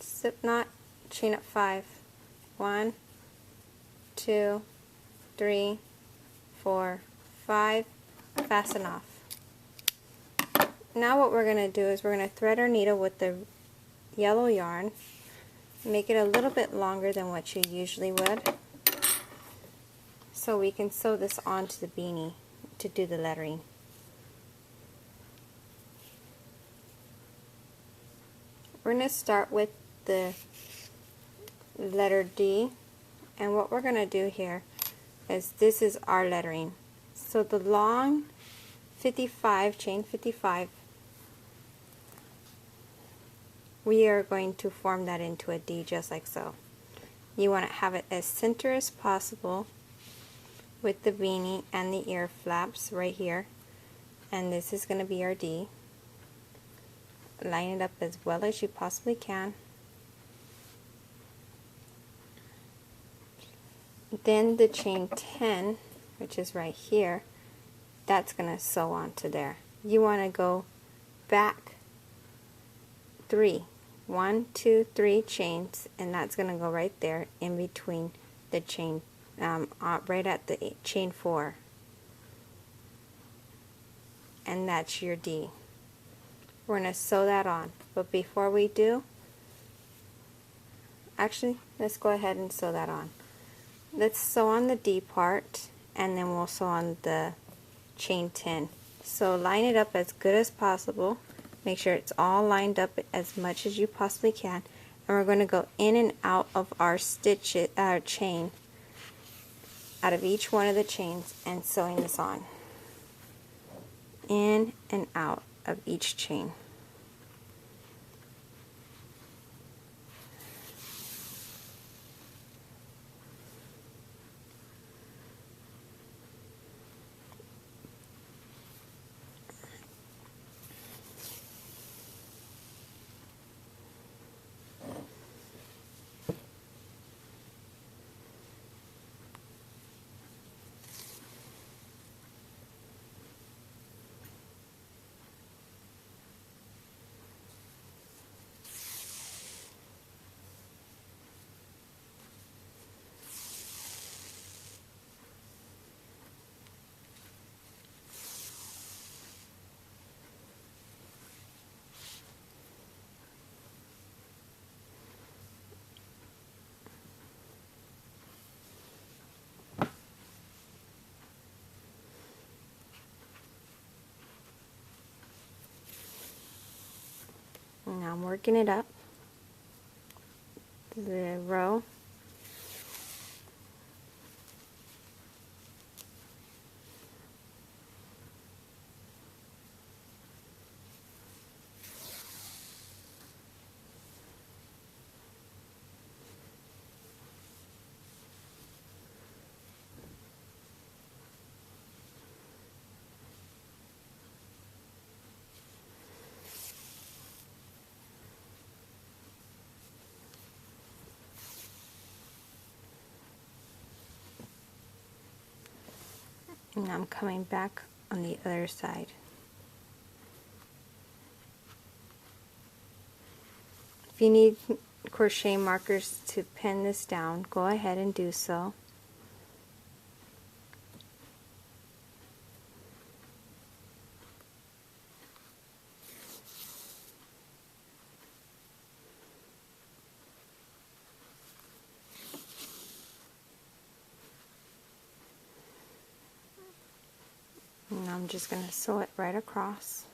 slip knot, chain up 5, 1, 2, 3, 4, 5, fasten off. Now what we're going to do is we're going to thread our needle with the yellow yarn, make it a little bit longer than what you usually would, so we can sew this onto the beanie to do the lettering. We're going to start with the letter D, and what we're going to do here is this is our lettering. So the long 55, chain 55, we are going to form that into a D just like so. You want to have it as center as possible with the beanie and the ear flaps right here, and this is going to be our D. Line it up as well as you possibly can. Then the chain 10, which is right here, that's going to sew onto there. You want to go back 3, 1, 2, 3 chains, and that's going to go right there in between the chain, right at the chain 4, and that's your D. We're going to sew that on, but before we do, actually let's go ahead and sew that on. Let's sew on the D part, and then we'll sew on the chain 10. So line it up as good as possible. Make sure it's all lined up as much as you possibly can, and we're going to go in and out of our stitches, our chain, out of each one of the chains, and sewing this on. In and out of each chain. Now I'm working it up, the row, and I'm coming back on the other side. If you need crochet markers to pin this down, go ahead and do so. And I'm just going to sew it right across.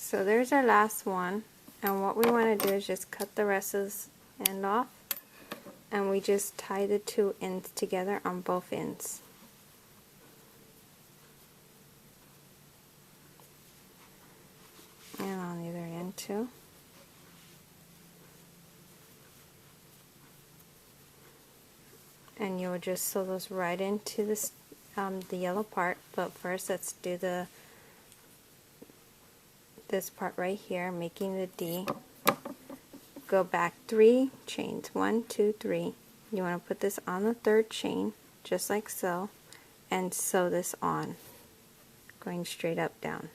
So there's our last one, and what we want to do is just cut the rest of this end off, and we just tie the two ends together on both ends. And on the other end too. And you'll just sew those right into this the yellow part, but first let's do this part right here, making the D. Go back 3 chains, 1, 2, 3. You want to put this on the 3rd chain, just like so, and sew this on, going straight up down.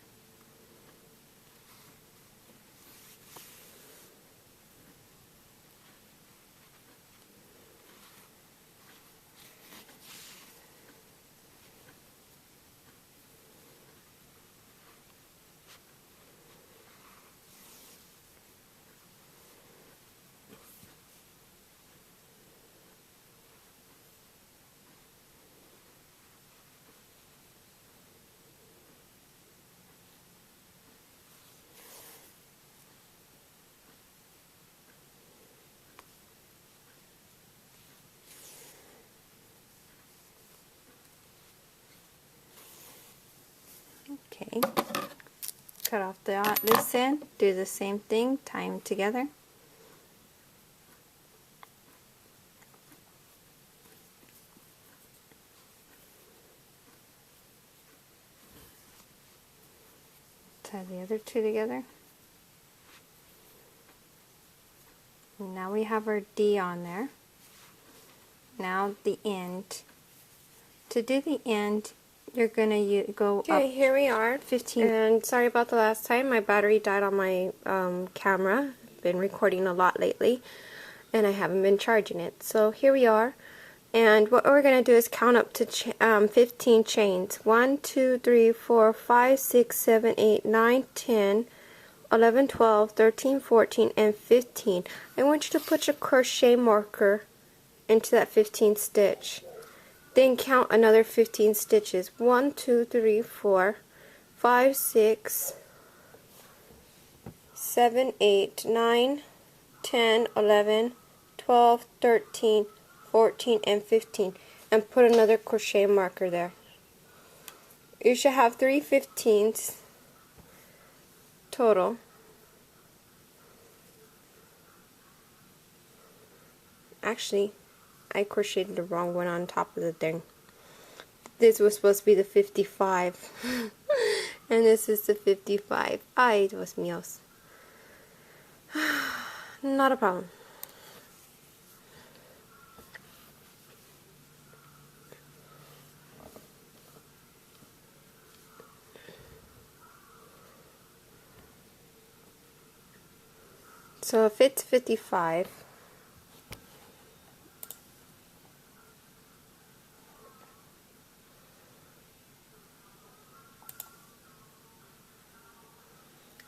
Okay, cut off this end, do the same thing, tie them together. Tie the other two together. And now we have our D on there. Now the end. To do the end, you're gonna go up. Okay, here we are. 15. And sorry about the last time. My battery died on my camera. Been recording a lot lately, and I haven't been charging it. So here we are. And what we're gonna do is count up to 15 chains. 1, 2, 3, 4, 5, 6, 7, 8, 9, 10, 11, 12, 13, 14, and 15. I want you to put your crochet marker into that 15th stitch. Then count another 15 stitches. 1, 2, 3, 4, 5, 6, 7, 8, 9, 10, 11, 12, 13, 14, and 15. And put another crochet marker there. You should have 3 15ths total. Actually, I crocheted the wrong one on top of the thing. This was supposed to be the 55. And this is the 55. Ay, Dios míos. Not a problem. So if it's 55,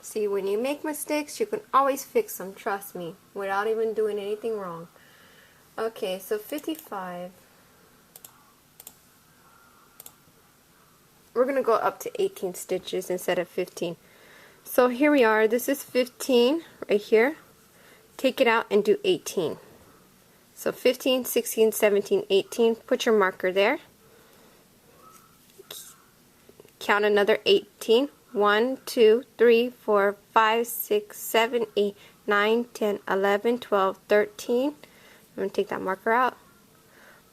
see, when you make mistakes, you can always fix them, trust me, without even doing anything wrong. Okay, so 55. We're going to go up to 18 stitches instead of 15. So here we are, this is 15 right here. Take it out and do 18. So 15, 16, 17, 18. Put your marker there. Count another 18. 1, 2, 3, 4, 5, 6, 7, 8, 9, 10, 11, 12, 13. I'm going to take that marker out.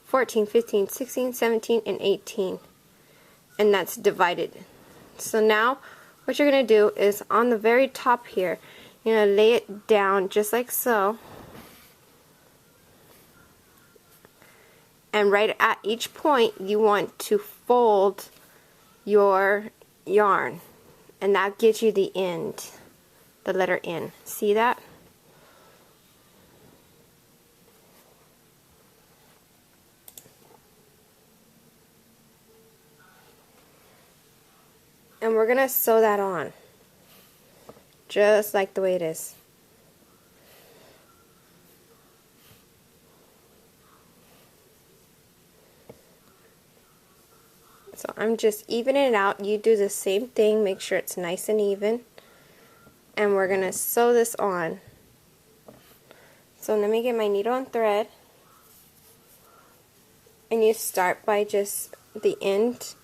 14, 15, 16, 17, and 18. And that's divided. So now what you're going to do is on the very top here, you're going to lay it down just like so. And right at each point you want to fold your yarn. And that gives you the end, the letter N. See that? And we're going to sew that on, just like the way it is. So I'm just evening it out. You do the same thing, make sure it's nice and even. and we're going to sew this on. So let me get my needle and thread, and you start by just the end,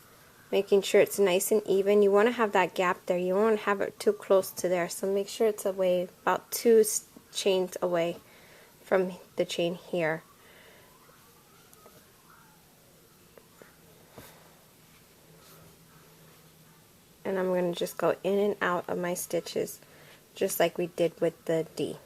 making sure it's nice and even. You want to have that gap there. You don't want to have it too close to there, so make sure it's away, about 2 chains away from the chain here. And I'm going to just go in and out of my stitches just like we did with the D.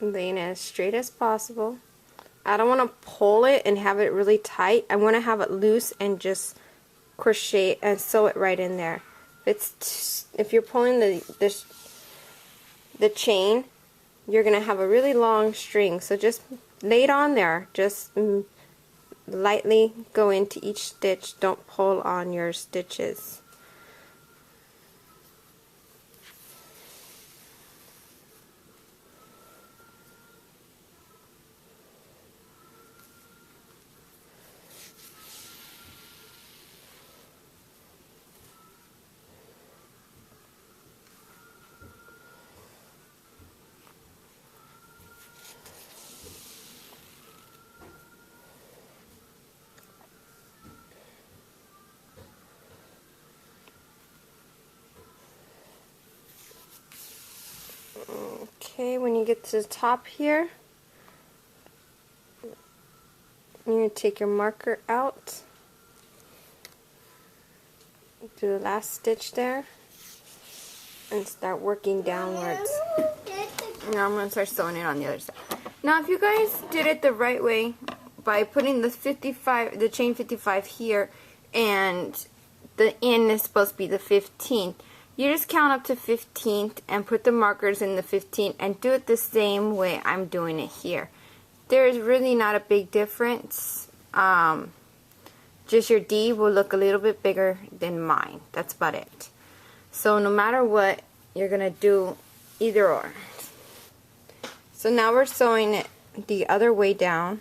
Laying it as straight as possible. I don't want to pull it and have it really tight. I want to have it loose and just crochet and sew it right in there. If you're pulling the chain, you're gonna have a really long string. So just lay it on there. Just lightly go into each stitch. Don't pull on your stitches. Okay, when you get to the top here, you're going to take your marker out, do the last stitch there, and start working downwards. Now I'm going to start sewing it on the other side. Now if you guys did it the right way, by putting the chain 55 here, and the end is supposed to be the 15th, you just count up to 15th and put the markers in the 15th and do it the same way I'm doing it here. There's really not a big difference. Just your D will look a little bit bigger than mine. That's about it. So no matter what, you're going to do either or. So now we're sewing it the other way down.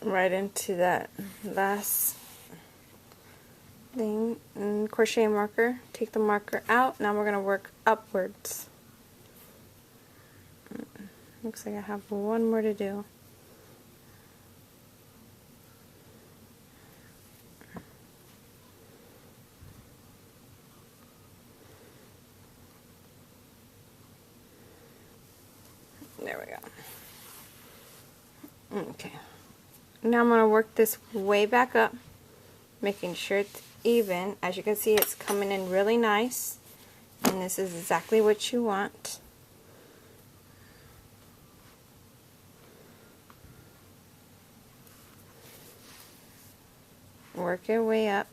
Right into that last thing, and crochet marker, take the marker out. Now we're going to work upwards. Looks like I have one more to do. There we go. Okay. Now I'm going to work this way back up, making sure it's even. As you can see, it's coming in really nice, and this is exactly what you want. Work your way up.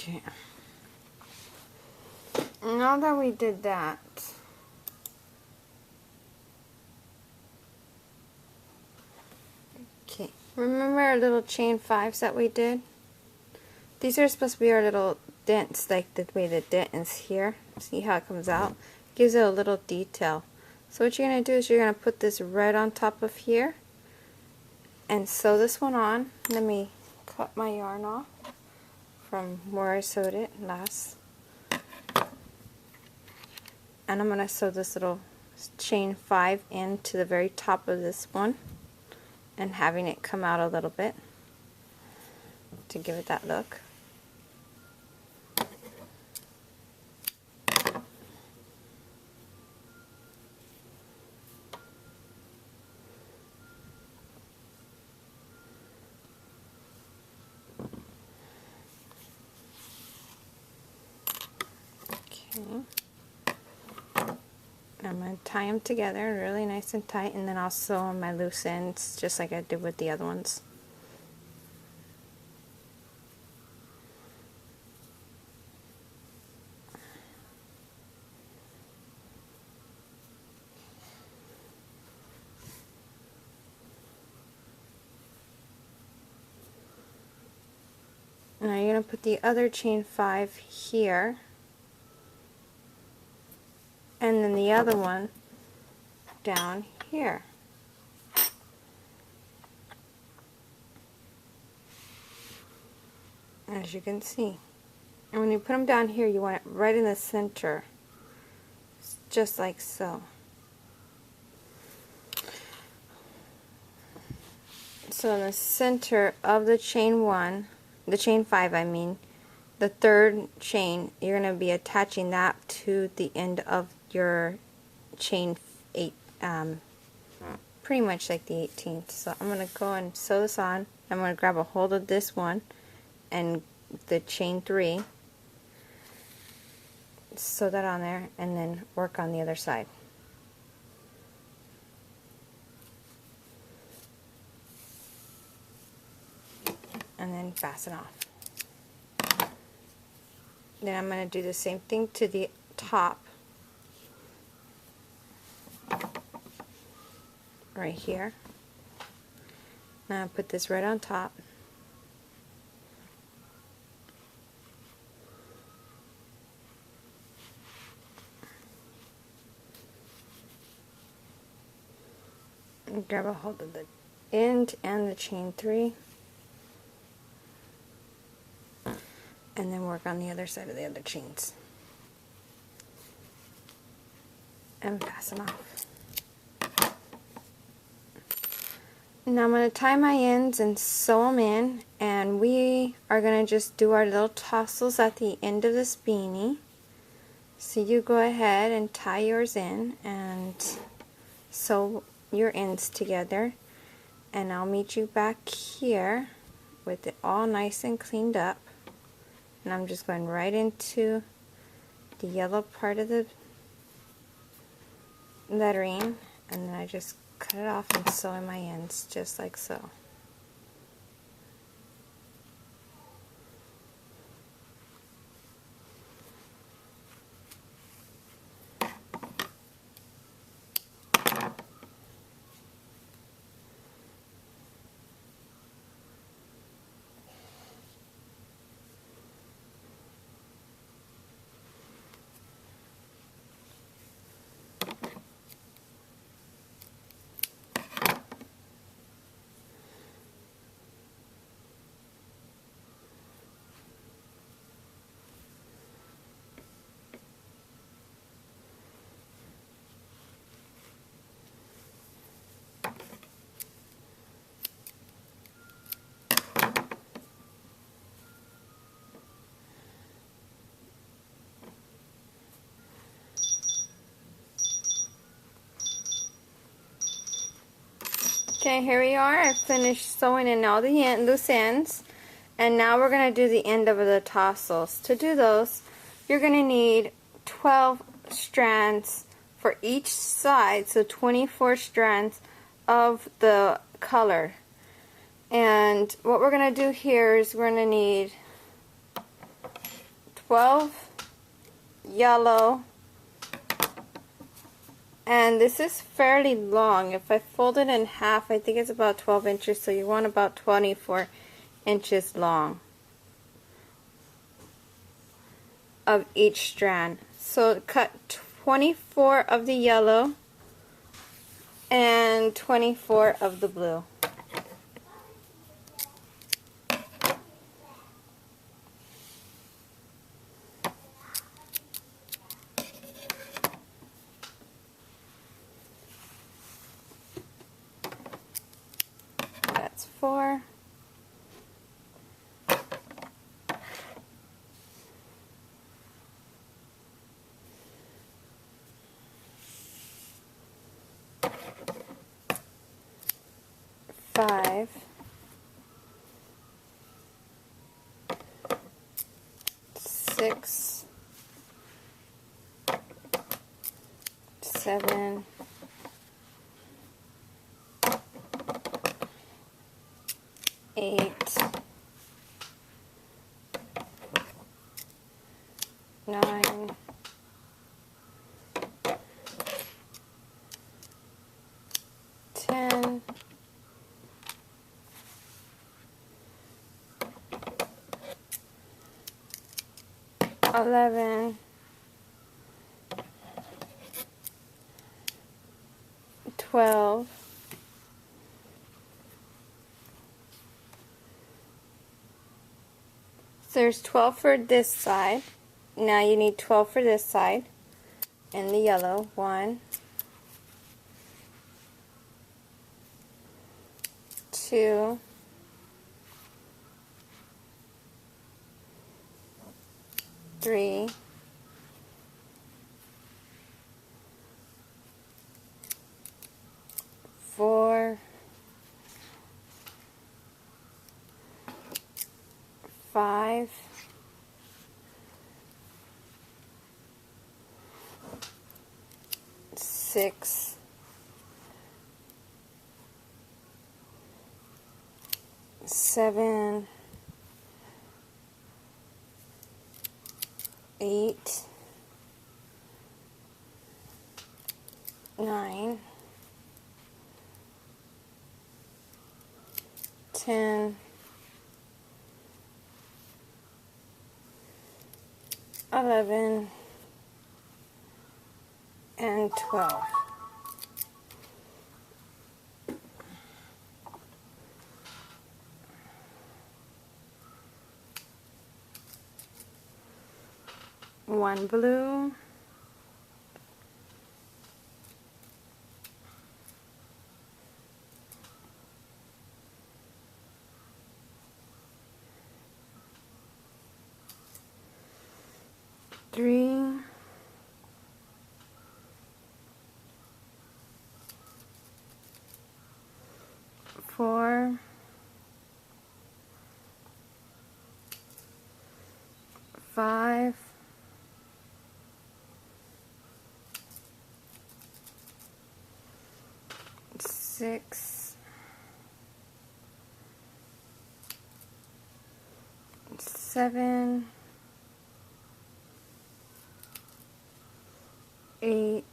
Okay. Now that we did that, okay, remember our little chain 5s that we did? These are supposed to be our little dents, like the way the dent is here. See how it comes out? Gives it a little detail. So what you're going to do is you're going to put this red on top of here and sew this one on. Let me cut my yarn off from where I sewed it last. And I'm going to sew this little chain 5 into the very top of this one and having it come out a little bit to give it that look. Okay. I'm going to tie them together really nice and tight, and then I'll sew on my loose ends just like I did with the other ones. Now you're going to put the other chain 5 here, and then the other one down here. As you can see. And when you put them down here, you want it right in the center, just like so. So in the center of the chain 1, the chain 5 I mean, the third chain, you're going to be attaching that to the end of your chain 8, pretty much like the 18th. So I'm going to go and sew this on. I'm going to grab a hold of this one and the chain 3, sew that on there, and then work on the other side. And then fasten off. Then I'm going to do the same thing to the top, right here. Now I'll put this right on top. And grab a hold of the end and the chain 3. And then work on the other side of the other chains. And fasten off. Now I'm going to tie my ends and sew them in, and we are going to just do our little tassels at the end of this beanie. So you go ahead and tie yours in and sew your ends together, and I'll meet you back here with it all nice and cleaned up. And I'm just going right into the yellow part of the lettering, and then I just cut it off and sew in my ends just like so. Okay, here we are. I finished sewing in all the loose ends, and now we're going to do the end of the tassels. To do those, you're going to need 12 strands for each side, so 24 strands of the color. And what we're going to do here is we're going to need 12 yellow, and this is fairly long. If I fold it in half, I think it's about 12 inches, so you want about 24 inches long of each strand. So cut 24 of the yellow and 24 of the blue. That's 4. Five, 6, 7, 8, 9, 10, 11, 12, 12 for this side. Now you need 12 for this side and the yellow. 1, 2, 3, 4, 5, 6, 7, 8, 9, 10, 11, and 12. One blue, three, 4, 5, 6, 7, 8,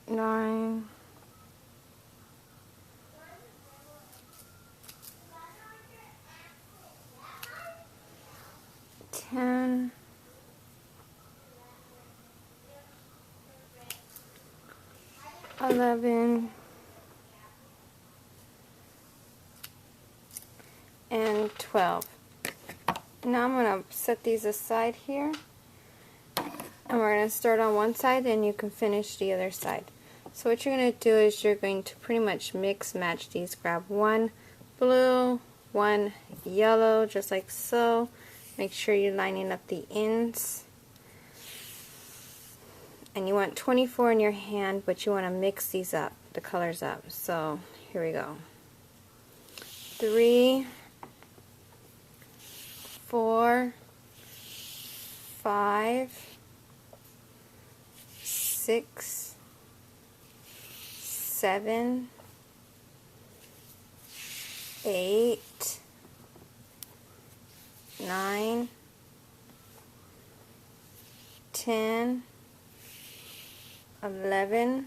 9, 10, 11, and 12. Now I'm going to set these aside here, and we're going to start on one side and you can finish the other side. So what you're going to do is you're going to pretty much mix match these. Grab one blue, one yellow, just like so. Make sure you're lining up the ends. And you want 24 in your hand, but you want to mix these up, the colors up. So here we go. 3, 4, 5, 6, 7, 8, 10, 11,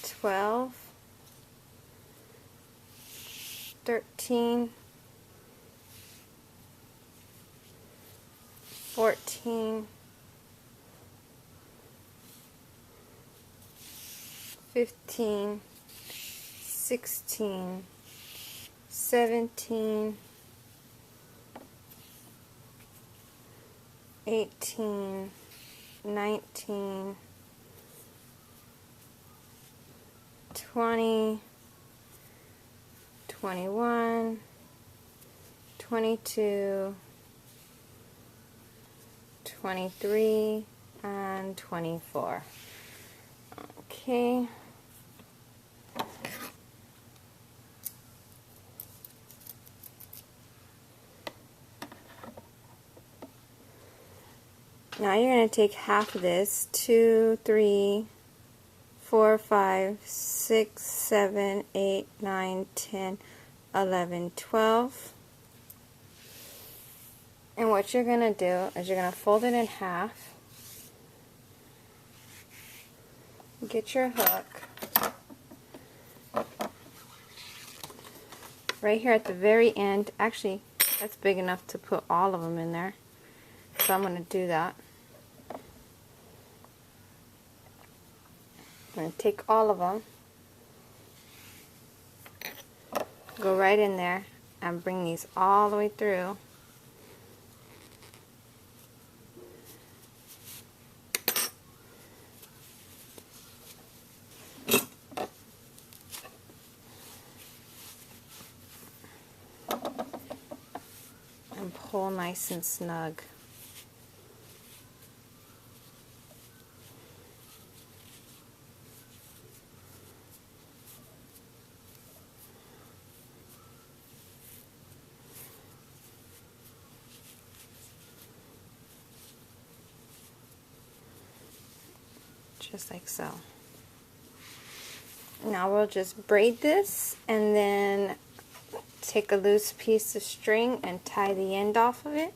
12, 13, 14, 15, 16, 17, 18, 19, 20, 21, 22, 23, and 24. Okay. Now you're going to take half of this, 2, 3, 4, 5, 6, 7, 8, 9, 10, 11, 12. And what you're going to do is you're going to fold it in half. Get your hook. Right here at the very end, actually that's big enough to put all of them in there. So I'm going to do that. I'm going to take all of them, go right in there, and bring these all the way through. And pull nice and snug. Just like so. Now we'll just braid this and then take a loose piece of string and tie the end off of it.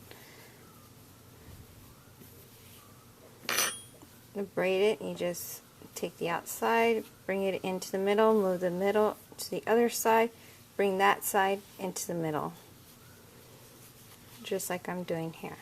To braid it, you just take the outside, bring it into the middle, move the middle to the other side, bring that side into the middle. Just like I'm doing here.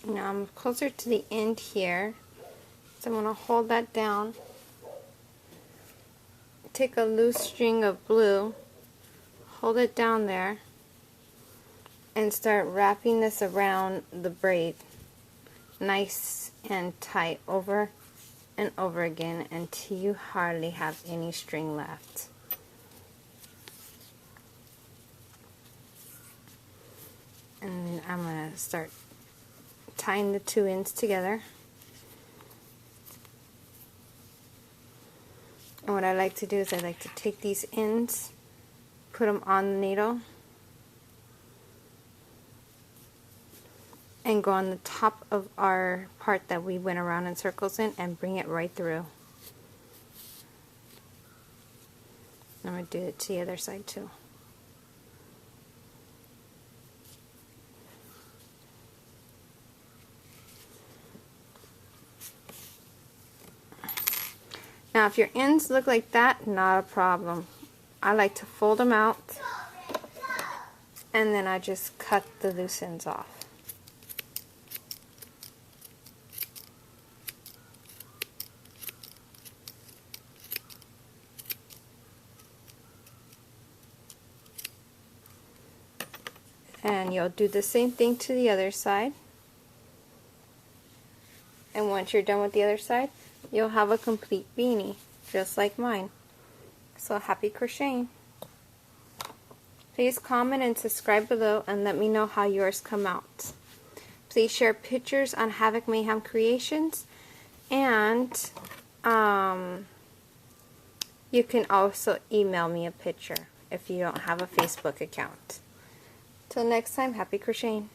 Now I'm closer to the end here, so I'm going to hold that down. Take a loose string of blue, hold it down there, and start wrapping this around the braid nice and tight over and over again until you hardly have any string left. And then I'm going to start tying the two ends together. And what I like to do is I like to take these ends, put them on the needle, and go on the top of our part that we went around in circles in and bring it right through. I'm going to do it to the other side too. Now if your ends look like that, not a problem. I like to fold them out and then I just cut the loose ends off. And you'll do the same thing to the other side. once you're done with the other side, you'll have a complete beanie, just like mine. So happy crocheting. Please comment and subscribe below and let me know how yours come out. Please share pictures on Havoc Mayhem Creations, and you can also email me a picture if you don't have a Facebook account. Till next time, happy crocheting.